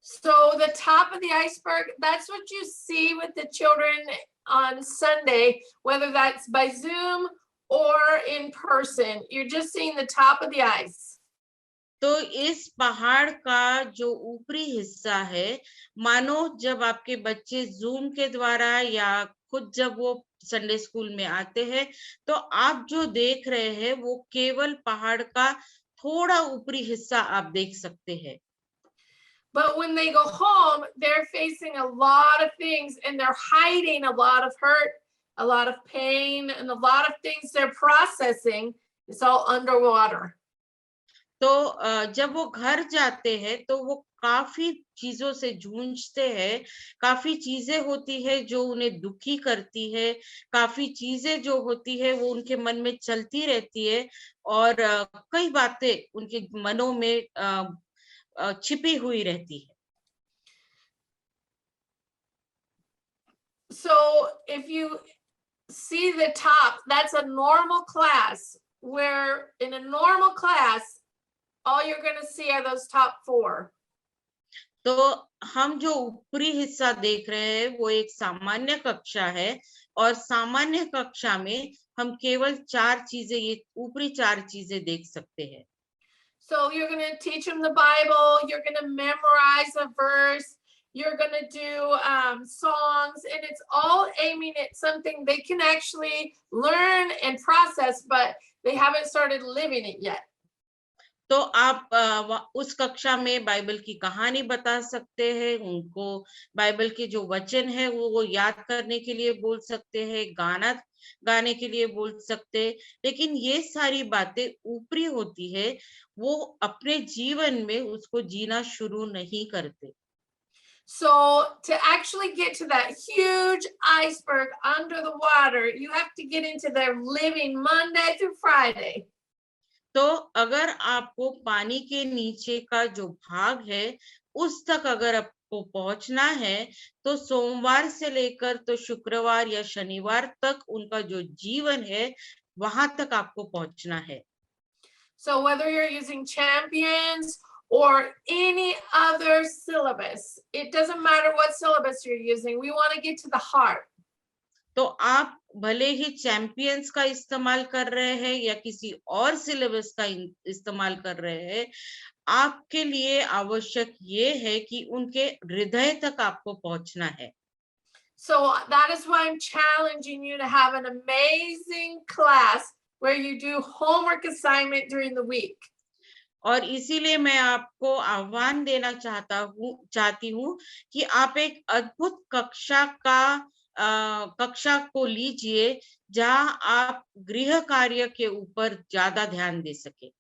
So the top of the iceberg, that's what you see with the children on Sunday, whether that's by Zoom or in person. You're just seeing the top of the ice. तो इस पहाड़ का जो ऊपरी हिस्सा है, मानो जब आपके बच्चे जूम के द्वारा या खुद जब वो संडे स्कूल में आते हैं तो आप जो देख रहे हैं वो केवल पहाड़ का थोड़ा ऊपरी हिस्सा आप देख सकते हैं। But when they go home, they're facing a lot of things and they're hiding a lot of hurt, a lot of pain, and a lot of things they're processing. It's all underwater. तो जब वो घर जाते हैं तो वो काफी चीजों से जूझते हैं, काफी चीजें होती है जो उन्हें दुखी करती है, काफी चीजें जो होती है वो उनके मन में चलती रहती है, और कई बातें उनके मनों में छिपी हुई रहती है। So if you see the top, that's a normal class, where in a normal class, all you're going to see are those top four. तो हम जो ऊपरी हिस्सा देख रहे हैं वो एक सामान्य कक्षा है, और सामान्य कक्षा में हम केवल चार चीजें, ये ऊपरी चार चीजें देख सकते हैं। So you're going to teach them the Bible, you're going to memorize a verse, you're going to do songs, and it's all aiming at something they can actually learn and process, but they haven't started living it yet. तो आप उस कक्षा में Bible की कहानी बता सकते हैं, उनको बाइबल के जो वचन है वो याद करने के लिए बोल सकते हैं, गाना गाने के लिए बोल सकते हैं, लेकिन ये सारी बातें ऊपरी होती है, वो अपने जीवन में उसको जीना शुरू नहीं करते। So to actually get to that huge iceberg under the water, you have to get into their living Monday through Friday. तो अगर आपको पानी के नीचे का जो भाग है उस तक अगर आपको पहुंचना है तो सोमवार से लेकर तो शुक्रवार या शनिवार तक उनका जो जीवन है वहां तक आपको पहुंचना है। So whether you're using Champions or any other syllabus, it doesn't matter what syllabus you're using. We want to get to the heart. तो आप भले ही चैंपियंस का इस्तेमाल कर रहे हैं या किसी और सिलेबस का इस्तेमाल कर रहे हैं, आपके लिए आवश्यक ये है कि उनके हृदय तक आपको पहुंचना है। So that is why I'm challenging you to have an amazing class where you do homework assignment during the week. और इसीलिए मैं आपको आह्वान देना चाहती हूँ कि आप एक अद्भुत कक्षा को लीजिए जहाँ आप गृह कार्य के ऊपर ज्यादा ध्यान दे सके।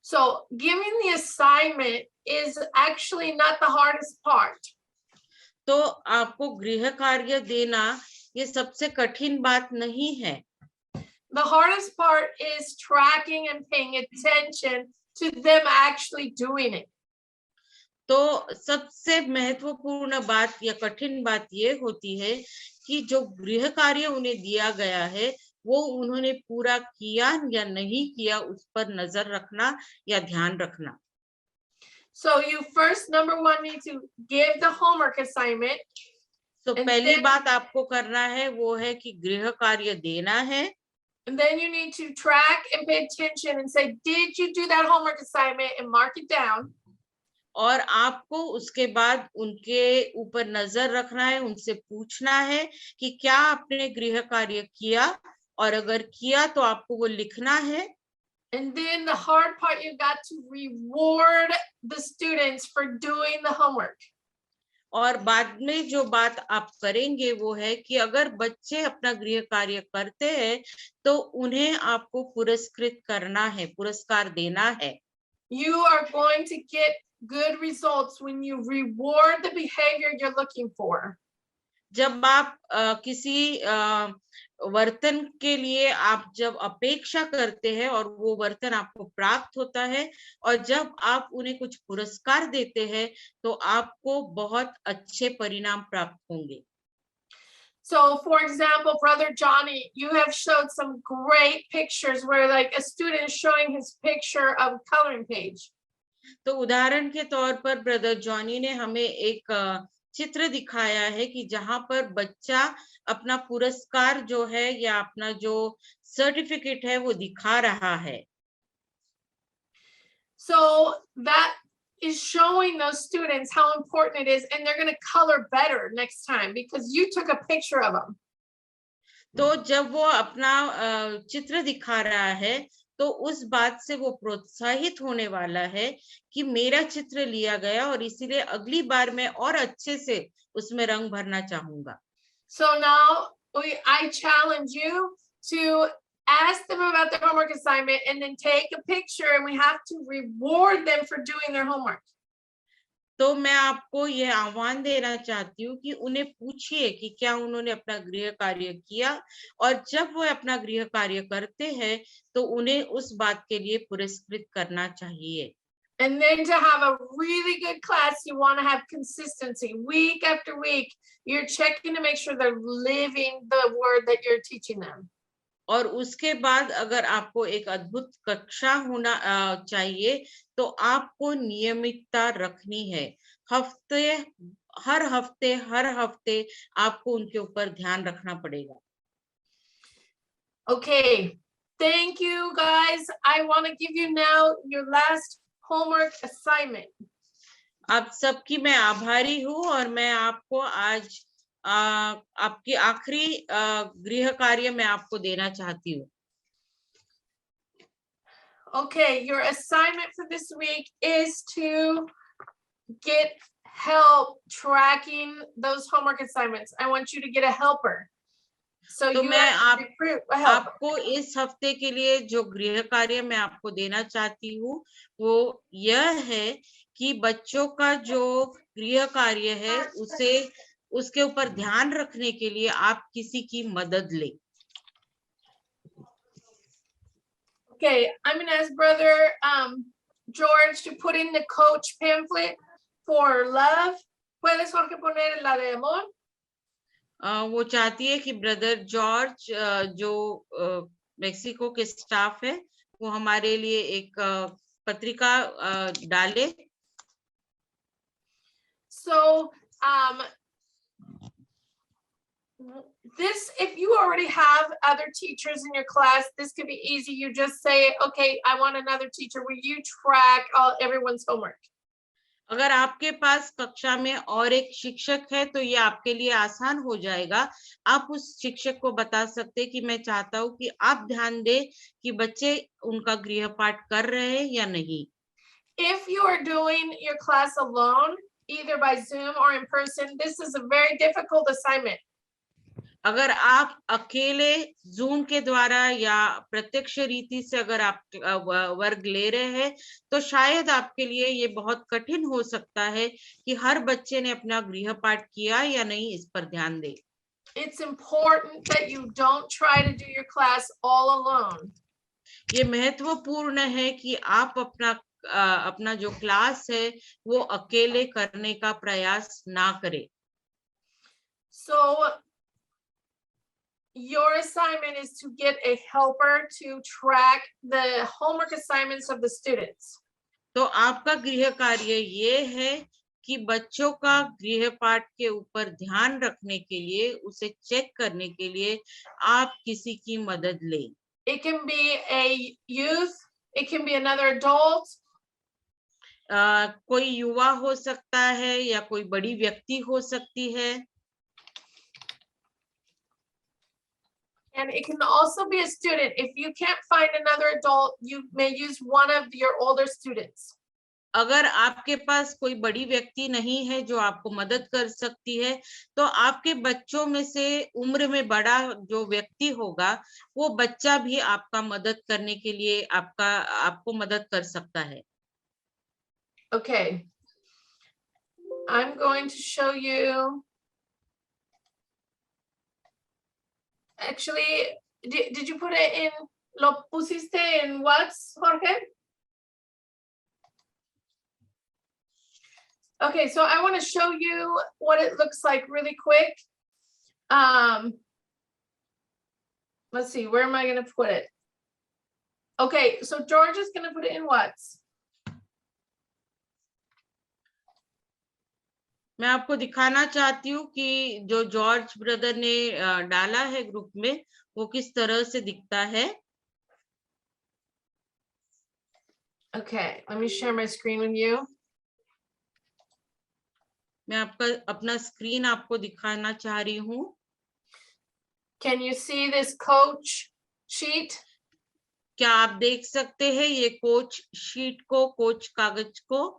So giving the assignment is actually not the hardest part. तो आपको गृह कार्य देना ये सबसे कठिन बात नहीं है। The hardest part is tracking and paying attention to them actually doing it. तो सबसे महत्वपूर्ण बात या कठिन बात ये होती है कि जो गृह कार्य उन्हें दिया गया है वो उन्होंने पूरा किया या नहीं किया उस पर नजर रखना या ध्यान रखना। So you first, number one, need to give the homework assignment. तो And पहली then- बात आपको करना है वो है कि गृह कार्य देना है। And then you need to track and pay attention and say, did you do that homework assignment, and mark it down. और आपको उसके बाद उनके ऊपर नजर रखना है, उनसे पूछना है कि क्या आपने गृह कार्य किया, और अगर किया तो आपको वो लिखना है। And then the hard part, you got to reward the students for doing the homework. और बाद में जो बात आप करेंगे वो है कि अगर बच्चे अपना गृह कार्य करते हैं तो उन्हें आपको पुरस्कृत करना है, पुरस्कार देना है। You are going to get good results when you reward the behavior you're looking for. जब आप किसी वर्तन के लिए आप जब अपेक्षा करते हैं और वो वर्तन आपको प्राप्त होता है, और जब आप उन्हें कुछ पुरस्कार देते हैं तो आपको बहुत अच्छे परिणाम प्राप्त होंगे। So for example, Brother Johnny, you have showed some great pictures where like a student is showing his picture of coloring page. तो उदाहरण के तौर पर ब्रदर जॉनी ने हमें एक चित्र दिखाया है कि जहां पर बच्चा अपना पुरस्कार जो है या अपना जो सर्टिफिकेट है वो दिखा रहा है। So that is showing those students how important it is, and they're going to color better next time because you took a picture of them. तो जब वो अपना चित्र दिखा रहा है तो उस बात से वो प्रोत्साहित होने वाला है कि मेरा चित्र लिया गया और इसीलिए अगली बार मैं और अच्छे से उसमें रंग भरना चाहूंगा। So now I challenge you to ask them about their homework assignment and then take a picture, and we have to reward them for doing their homework. तो मैं आपको यह आह्वान देना चाहती हूँ कि उन्हें पूछिए कि क्या उन्होंने अपना गृह कार्य किया, और जब वो अपना गृह कार्य करते हैं तो उन्हें उस बात के लिए पुरस्कृत करना चाहिए। And then to have a really good class, you want to have consistency. Week after week, you're checking to make sure they're living the word that you're teaching them. और उसके बाद अगर आपको एक अद्भुत कक्षा होना चाहिए तो आपको नियमितता रखनी है। हर हफ्ते आपको उनके ऊपर ध्यान रखना पड़ेगा। Okay, thank you guys. I want to give you now your last homework assignment. आप सबकी मैं आभारी हूँ और मैं आपको आज आपकी आखिरी गृह कार्य मैं आपको देना चाहती हूँ। Okay, your assignment for this week is to get help tracking those homework assignments. I want you to get a helper. So तो you मैं have to recruit a helper. आपको इस हफ्ते के लिए जो गृह कार्य मैं आपको देना चाहती हूँ वो यह है कि बच्चों का जो गृह कार्य है उसके ऊपर ध्यान रखने के लिए आप किसी की मदद लें। Okay, I'm gonna ask Brother George to put in the coach pamphlet for love. ¿Puedes, Jorge, poner la de amor? वो चाहती है कि ब्रदर जॉर्ज जो मेक्सिको के स्टाफ है वो हमारे लिए एक पत्रिका डाले। So this, if you already have other teachers in your class, this could be easy. You just say, okay, I want another teacher. Will you track everyone's homework? अगर आपके पास कक्षा में और एक शिक्षक है तो ये आपके लिए आसान हो जाएगा। आप उस शिक्षक को बता सकते हैं कि मैं चाहता हूँ कि आप ध्यान दें कि बच्चे उनका गृहपाठ कर रहे हैं या नहीं। If you are doing your class alone, either by Zoom or in person, this is a very difficult assignment. अगर आप अकेले जूम के द्वारा या प्रत्यक्ष रीति से अगर आप वर्ग ले रहे हैं तो शायद आपके लिए ये बहुत कठिन हो सकता है कि हर बच्चे ने अपना गृहपाठ किया या नहीं, इस पर ध्यान दें। It's important that you don't try to do your class all alone. ये महत्वपूर्ण है कि आप अपना जो क्लास है वो अकेले करने का प्रयास ना करें। So your assignment is to get a helper to track the homework assignments of the students. तो आपका गृह कार्य ये है कि बच्चों का गृहपाठ के ऊपर ध्यान रखने के लिए, उसे चेक करने के लिए आप किसी की मदद लें। It can be a youth, it can be another adult, कोई युवा हो सकता है या कोई बड़ी व्यक्ति हो सकती है, and it can also be a student. If you can't find another adult, you may use one of your older students. अगर आपके पास कोई बड़ी व्यक्ति नहीं है जो आपको मदद कर सकती है तो आपके बच्चों में से उम्र में बड़ा जो व्यक्ति होगा वो बच्चा भी आपका मदद करने के लिए आपको मदद कर सकता है। Okay. I'm going to show you. Actually, did you put it in, lo pusiste en what, Jorge? Okay, so I want to show you what it looks like really quick. Let's see, where am I going to put it? Okay, so George is going to put it in what? मैं आपको दिखाना चाहती हूँ कि जो George brother ने डाला है ग्रुप में वो किस तरह से दिखता है। Okay, let me share my screen with you. मैं अपना स्क्रीन आपको दिखाना चाह रही हूँ। Can you see this coach sheet? क्या आप देख सकते हैं ये कोच शीट को, कोच कागज को?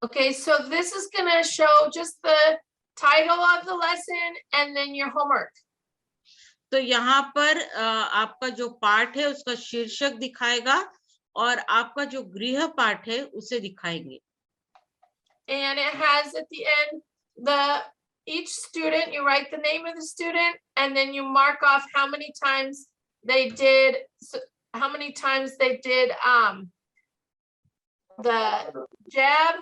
Okay, so this is gonna show just the title of the lesson and then your homework. तो यहाँ पर आपका जो पाठ है उसका शीर्षक दिखाएगा और आपका जो गृह पाठ है उसे दिखाएंगे। And it has at the end each student, you write the name of the student and then you mark off how many times they did the jab,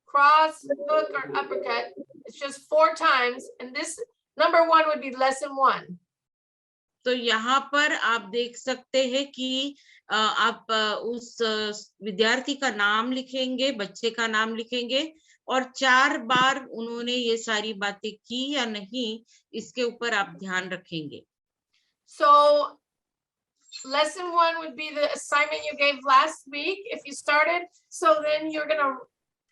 cross, hook, or uppercut. It's just 4 times, and this number 1 would be lesson 1. तो यहाँ पर आप देख सकते हैं कि आप उस विद्यार्थी का नाम लिखेंगे, बच्चे का नाम लिखेंगे और 4 बार उन्होंने ये सारी बातें की या नहीं, इसके ऊपर आप ध्यान रखेंगे। So lesson 1 would be the assignment you gave last week if you started. So then you're gonna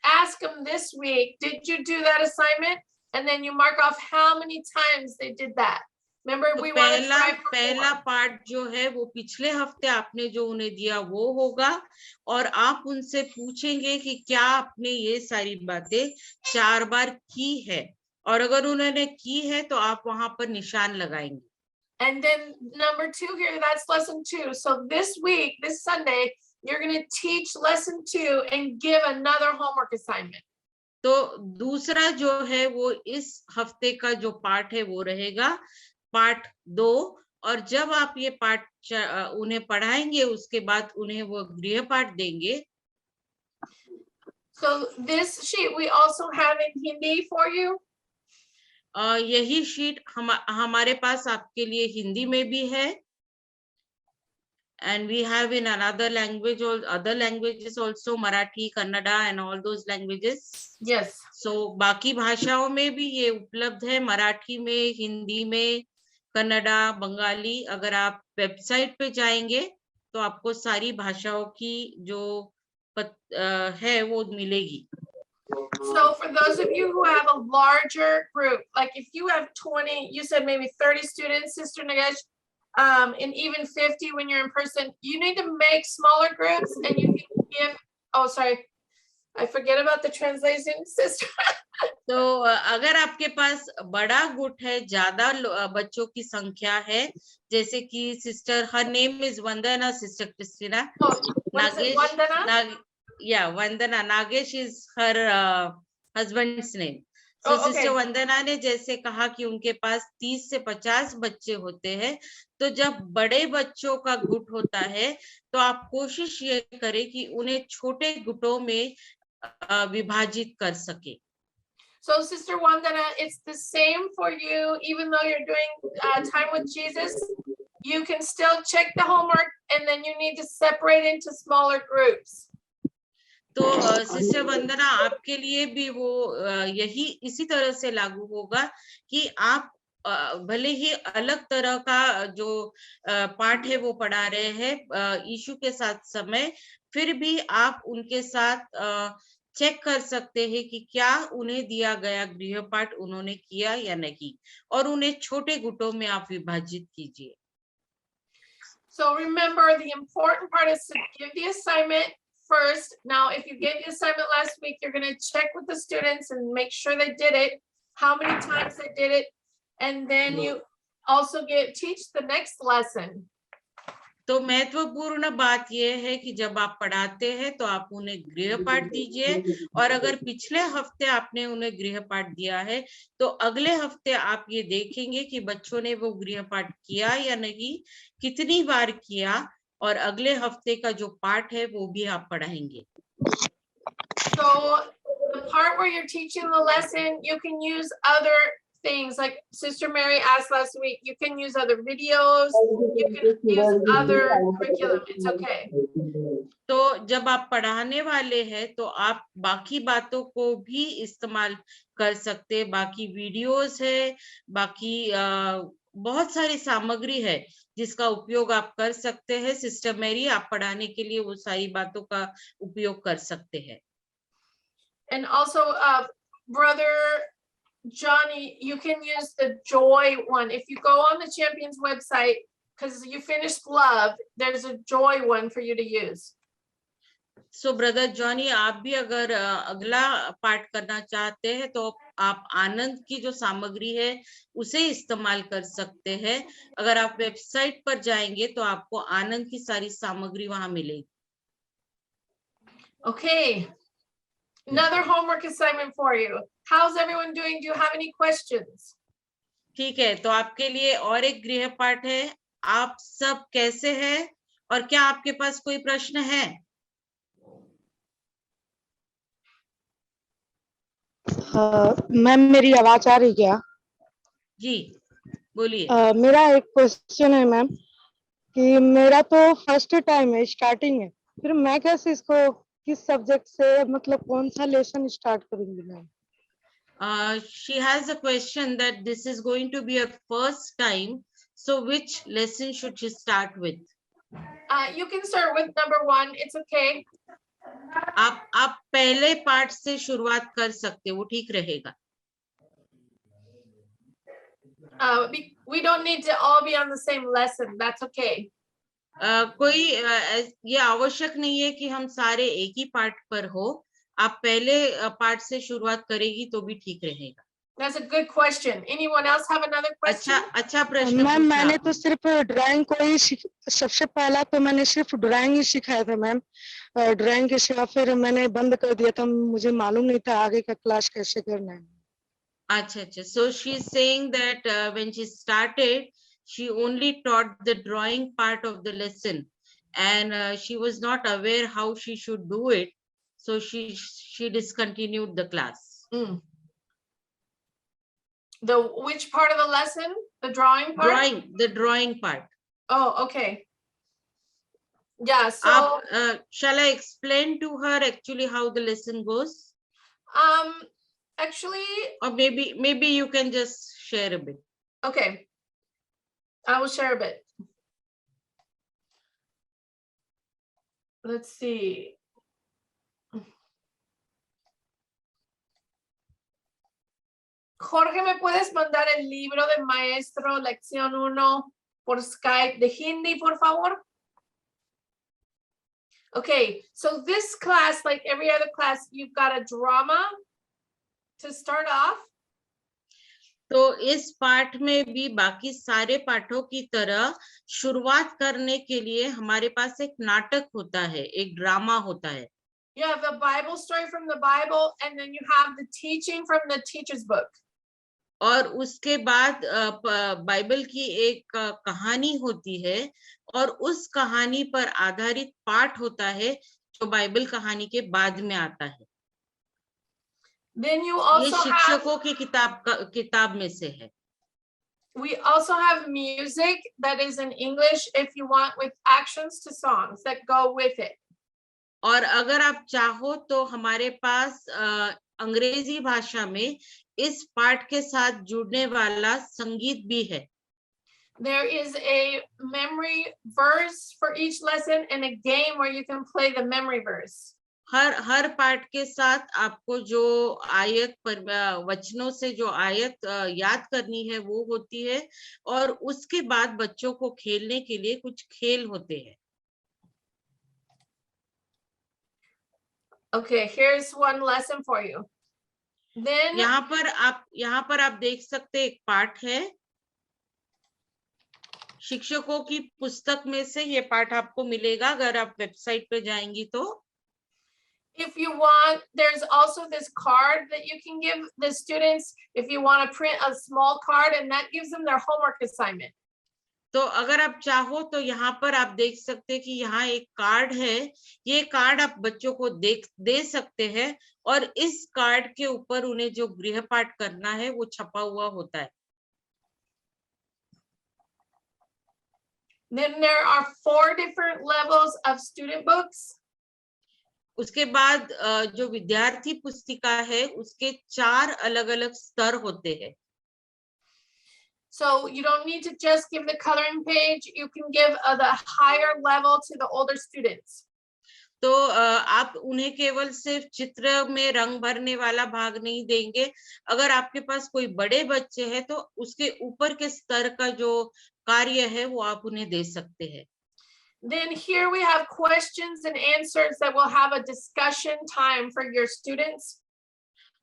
ask them this week, did you do that assignment? And then you mark off how many times they did that. Remember, तो we want to try for पहला 4. Part जो है वो पिछले हफ्ते आपने जो उन्हें दिया वो होगा और आप उनसे पूछेंगे कि क्या आपने ये सारी बातें 4 बार की है और अगर उन्होंने की है तो आप वहां पर निशान लगाएंगे। And then number 2 here, that's lesson 2. So this week, this Sunday, you're going to teach lesson 2 and give another homework assignment. तो दूसरा जो है वो इस हफ्ते का जो पाठ है वो रहेगा पाठ 2 और जब आप ये पाठ उन्हें पढ़ाएंगे उसके बाद उन्हें वो गृह पाठ देंगे। So this sheet we also have in Hindi for you. यही शीट हमारे पास आपके लिए हिंदी में भी है and we have in another language or other languages also, Marathi, Kannada and all those languages. Yes. So बाकी भाषाओं में भी ये उपलब्ध है, मराठी में, हिंदी में, कन्नड़ा, बंगाली। अगर आप वेबसाइट पे जाएंगे तो आपको सारी भाषाओं की जो है वो मिलेगी। So for those of you who have a larger group, like if you have 20, you said maybe 30 students, Sister Nagesh, and even 50 when you're in person, you need to make smaller groups and you can give, oh, sorry. I forget about the translation, sister. तो अगर आपके पास बड़ा गुट है, ज्यादा बच्चों की संख्या है, जैसे कि sister, her name is Vandana, sister Christina, Oh, what is it, Vandana? Vandana, Nagesh is her husband's name. Oh, तो सिस्टर okay. वंदना ने जैसे कहा कि उनके पास 30 से 50 बच्चे होते हैं, तो जब बड़े बच्चों का गुट होता है तो आप कोशिश ये करें कि उन्हें छोटे गुटों में विभाजित कर सके। So Sister Vandana, it's the same for you, even though you're doing time with Jesus, you can still check the homework and then you need to separate into smaller groups. तो सिस्टर वंदना, आपके लिए भी वो यही इसी तरह से लागू होगा कि आप भले ही अलग तरह का जो पाठ है वो पढ़ा रहे हैं यीशु के साथ समय, फिर भी आप उनके साथ चेक कर सकते हैं कि क्या उन्हें दिया गया गृह पाठ उन्होंने किया या नहीं, और उन्हें छोटे गुटों में आप विभाजित कीजिए। So remember, the important part is to give the assignment first. Now, if you gave the assignment last week, you're going to check with the students and make sure they did it, how many times they did it, and then you also teach the next lesson. तो महत्वपूर्ण बात यह है कि जब आप पढ़ाते हैं तो आप उन्हें गृह पाठ दीजिए, और अगर पिछले हफ्ते आपने उन्हें गृह पाठ दिया है तो अगले हफ्ते आप ये देखेंगे कि बच्चों ने वो गृह पाठ किया या नहीं, कितनी बार किया, और अगले हफ्ते का जो पाठ है वो भी आप पढ़ाएंगे। So the part where you're teaching the lesson, you can use other things, like Sister Mary asked last week. You can use other videos, you can use other curriculum, it's okay. तो जब आप पढ़ाने वाले हैं तो आप बाकी बातों को भी इस्तेमाल कर सकते हैं, बाकी वीडियोस है, बाकी बहुत सारी सामग्री है जिसका उपयोग आप कर सकते हैं। सिस्टर मैरी, आप पढ़ाने के लिए वो सारी बातों का उपयोग कर सकते हैं। And also, Brother Johnny, you can use the joy one. If you go on the Champions website, because you finished love, there's a joy one for you to use. So brother Johnny, आप भी अगर अगला पाठ करना चाहते हैं तो आप आनंद की जो सामग्री है उसे इस्तेमाल कर सकते हैं। अगर आप वेबसाइट पर जाएंगे तो आपको आनंद की सारी सामग्री वहां मिलेगी। Okay. Another homework assignment for you. How's everyone doing? Do you have any questions? ठीक है, तो आपके लिए और एक गृह पाठ है। आप सब कैसे हैं और क्या आपके पास कोई प्रश्न है? मैम, मेरी आवाज आ रही क्या? जी बोलिए। मेरा एक क्वेश्चन है मैम, कि मेरा तो फर्स्ट टाइम है, स्टार्टिंग है, फिर मैं कैसे इसको किस सब्जेक्ट से, मतलब कौन सा लेसन स्टार्ट करूंगी ma'am? She has a question that this is going to be a first time, so which lesson should she start with? You can start with number 1. It's okay. आप पहले part से शुरुआत कर सकते, वो ठीक रहेगा। We don't need to all be on the same lesson. That's okay. कोई ये आवश्यक नहीं है कि हम सारे एक ही पार्ट पर हो। आप पहले पार्ट से शुरुआत करेगी तो भी ठीक रहेगा। That's a good question. Anyone else have another question? अच्छा प्रश्न मैम, पूछा। मैंने तो सिर्फ ड्राइंग को ही सबसे पहला तो मैंने सिर्फ ड्राइंग ही सिखाया था मैम। ड्राइंग के सिवा फिर मैंने बंद कर दिया था, मुझे मालूम नहीं था आगे का क्लास कैसे करना है। अच्छा, so she is saying that when she started, she only taught the drawing part of the lesson, and she was not aware how she should do it, so she discontinued the class. Which part of the lesson? The drawing part? The drawing part. Oh, okay. Yeah, so shall I explain to her actually how the lesson goes? Actually, or maybe you can just share a bit. Okay, I will share a bit. Let's see. Jorge, ¿me puedes mandar el libro de maestro lección 1 por Skype de Hindi, por favor? Okay, so this class, like every other class, you've got a drama to start off. तो इस पाठ में भी बाकी सारे पाठों की तरह शुरुआत करने के लिए हमारे पास एक नाटक होता है, एक ड्रामा होता है. You have the Bible story from the Bible, and then you have the teaching from the teacher's book. और उसके बाद बाइबल की एक कहानी होती है और उस कहानी पर आधारित पाठ होता है जो बाइबल कहानी के बाद में आता है. Then you ये also have, शिक्षकों की किताब में से है. we also have music that is in English if you want, with actions to songs that go with it. और अगर आप चाहो तो हमारे पास अंग्रेजी भाषा में इस पाठ के साथ जुड़ने वाला संगीत भी है. There is a memory verse for each lesson and a game where you can play the memory verse. हर पाठ के साथ आपको जो आयत पर वचनों से जो आयत याद करनी है वो होती है और उसके बाद बच्चों को खेलने के लिए कुछ खेल होते हैं. Okay, here's one lesson for you. Then यहाँ पर आप देख सकते एक पाठ है. शिक्षकों की पुस्तक में से ये पाठ आपको मिलेगा अगर आप वेबसाइट पे जाएंगी तो. if you want, there's also this card that you can give the students if you want to print a small card, and that gives them their homework assignment. तो अगर आप चाहो तो यहाँ पर आप देख सकते हैं कि यहाँ एक कार्ड है. ये कार्ड आप बच्चों को दे सकते हैं और इस कार्ड के ऊपर उन्हें जो गृहपाठ करना है वो छपा हुआ होता है. Then there are 4 different levels of student books. उसके बाद जो विद्यार्थी पुस्तिका है उसके 4 अलग-अलग स्तर होते हैं. So you don't need to just give the coloring page, you can give the higher level to the older students. तो आप उन्हें केवल सिर्फ चित्र में रंग भरने वाला भाग नहीं देंगे. अगर आपके पास कोई बड़े बच्चे हैं तो उसके ऊपर के स्तर का जो कार्य है वो आप उन्हें दे सकते हैं. Then here we have questions and answers that will have a discussion time for your students.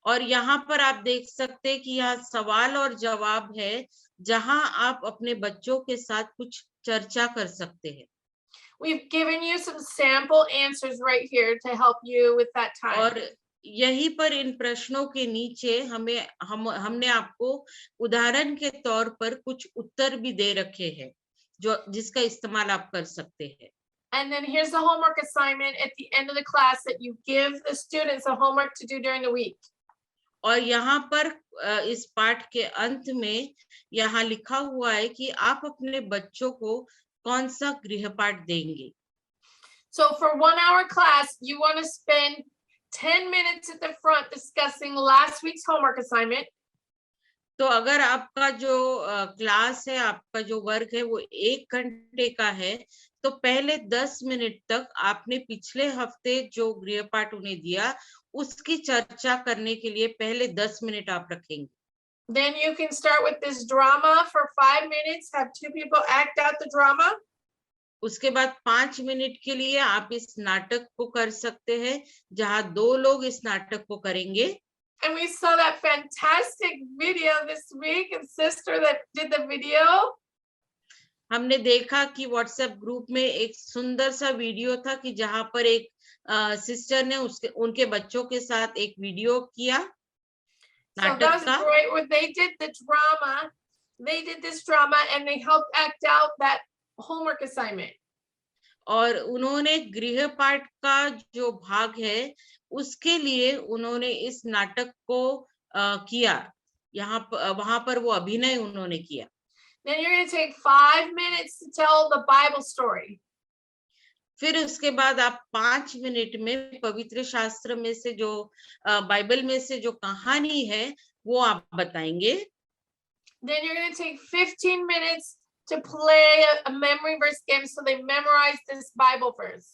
और यहाँ पर आप देख सकते हैं कि यहाँ सवाल और जवाब है जहां आप अपने बच्चों के साथ कुछ चर्चा कर सकते हैं. We've given you some sample answers right here to help you with that time. और यहीं पर इन प्रश्नों के नीचे हमने आपको उदाहरण के तौर पर कुछ उत्तर भी दे रखे हैं जिसका इस्तेमाल आप कर सकते हैं. And then here's the homework assignment at the end of the class that you give the students a homework to do during the week. और यहाँ पर इस पाठ के अंत में यहाँ लिखा हुआ है कि आप अपने बच्चों को कौन सा गृहपाठ देंगे. So for 1 hour class, you want to spend 10 minutes at the front discussing last week's homework assignment. तो अगर आपका जो क्लास है, आपका जो वर्ग है वो 1 घंटे का है तो पहले 10 मिनट तक आपने पिछले हफ्ते जो गृहपाठ उन्हें दिया उसकी चर्चा करने के लिए पहले 10 मिनट आप रखेंगे. Then you can start with this drama for 5 minutes, have 2 people act out the drama. उसके बाद 5 मिनट के लिए आप इस नाटक को कर सकते हैं जहां 2 लोग इस नाटक को करेंगे. And we saw that fantastic video this week, and sister that did the video. हमने देखा कि व्हाट्सएप ग्रुप में एक सुंदर सा वीडियो था कि जहां पर एक सिस्टर ने उनके बच्चों के साथ एक वीडियो किया So that's great. Where they did the drama, they did this drama and they helped act out that homework assignment. और उन्होंने गृहपाठ का जो भाग है उसके लिए उन्होंने इस नाटक को किया. वहां पर वो अभिनय उन्होंने किया. Then you're going to take 5 minutes to tell the Bible story. फिर उसके बाद आप 5 मिनट में पवित्र शास्त्र में से जो बाइबल में से जो कहानी है वो आप बताएंगे. Then you're going to take 15 minutes to play a memory verse game so they memorize this Bible verse.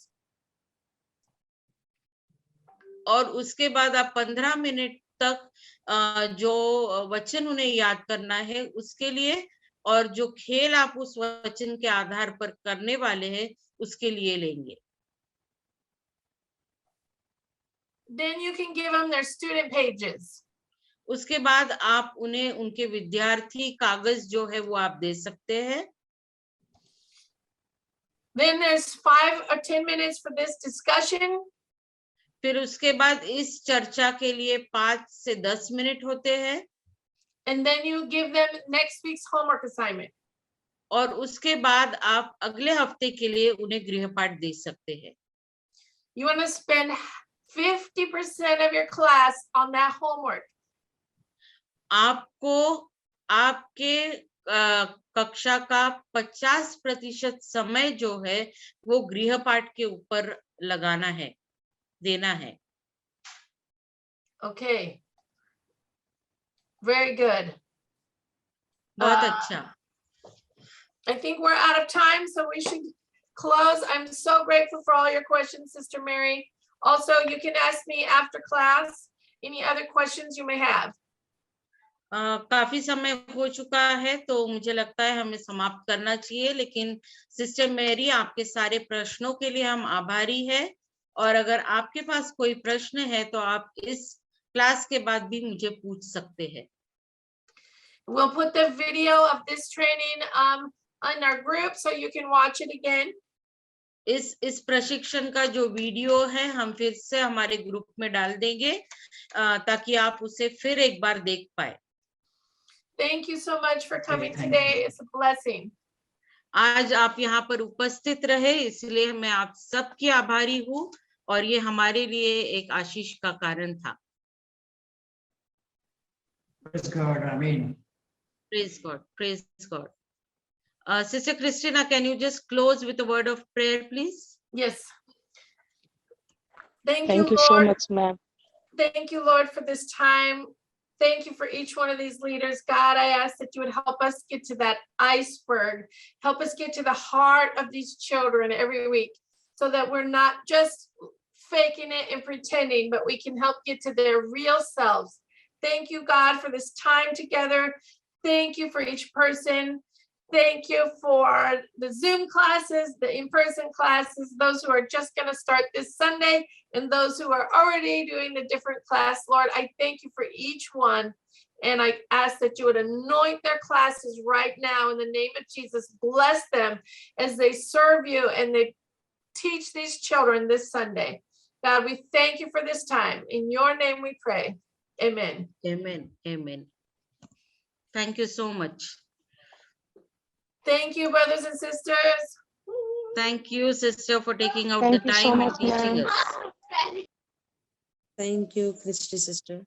और उसके बाद आप 15 मिनट तक जो वचन उन्हें याद करना है उसके लिए, और जो खेल आप उस वचन के आधार पर करने वाले हैं उसके लिए लेंगे। Then you can give them their student pages. उसके बाद आप उन्हें उनके विद्यार्थी कागज जो है वो आप दे सकते हैं। Then there's 5 or 10 minutes for this discussion. फिर उसके बाद इस चर्चा के लिए 5 से 10 मिनट होते हैं, And then you give them next week's homework assignment. और उसके बाद आप अगले हफ्ते के लिए उन्हें गृहपाठ दे सकते हैं। You want to spend 50% of your class on that homework. आपको आपके कक्षा का 50% समय जो है वो गृहपाठ के ऊपर लगाना है, देना है। Okay. Very good. बहुत Uh, अच्छा। I think we're out of time, so we should close. I'm so grateful for all your questions, Sister Mary. Also, you can ask me after class any other questions you may have. काफी समय हो चुका है तो मुझे लगता है हमें समाप्त करना चाहिए, लेकिन सिस्टर मैरी आपके सारे प्रश्नों के लिए हम आभारी है, और अगर आपके पास कोई प्रश्न है तो आप इस क्लास के बाद भी मुझे पूछ सकते हैं। We'll put the video of this training on our group so you can watch it again. इस प्रशिक्षण का जो वीडियो है हम फिर से हमारे ग्रुप में डाल देंगे ताकि आप उसे फिर एक बार देख पाए। Thank you so much for coming thank today. you. It's a blessing. आज आप यहाँ पर उपस्थित रहे इसलिए मैं आप सबकी आभारी हूँ, और ये हमारे लिए एक आशीष का कारण था। Praise God. Amen. Praise God. Praise God. Sister Christina, can you just close with a word of prayer, please? Yes. Thank Thank you, you so Lord. much, ma'am. Thank you, Lord, for this time. Thank you for each one of these leaders. God, I ask that you would help us get to that iceberg. Help us get to the heart of these children every week so that we're not just faking it and pretending, but we can help get to their real selves. Thank you, God, for this time together. Thank you for each person. Thank you for the Zoom classes, the in-person classes, those who are just going to start this Sunday, and those who are already doing a different class. Lord, I thank you for each one. And I ask that you would anoint their classes right now in the name of Jesus. Bless them as they serve you and they teach these children this Sunday. God, we thank you for this time. In your name we pray. Amen. Amen. Amen. Thank you so much. Thank you, brothers and sisters. Thank you, sister, for taking out Thank the you so time and much, teaching ma'am. us. Thank you, Christy sister.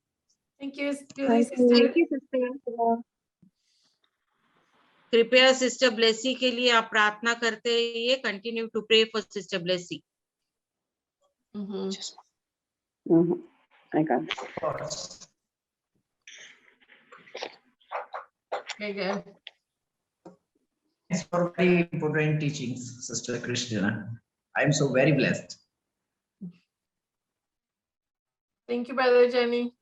Thank you, Julie sister. कृपया sister Blessy के लिए आप प्रार्थना करते रहिए। Continue to pray for sister Blessy. I got it. Very good. Thanks for very important teachings, Sister Christina. I am so very blessed. Thank you, Brother Jenny.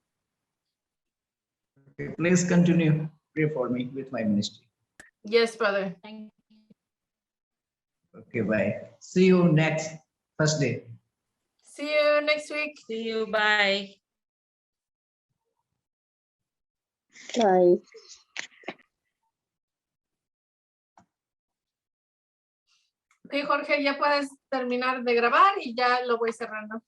Okay, please continue. Pray for me with my ministry. Yes, brother. Okay, bye. See you next Thursday. See you next week. See you. Bye. Bye. Ok, Jorge, ya puedes terminar de grabar y ya lo voy cerrando.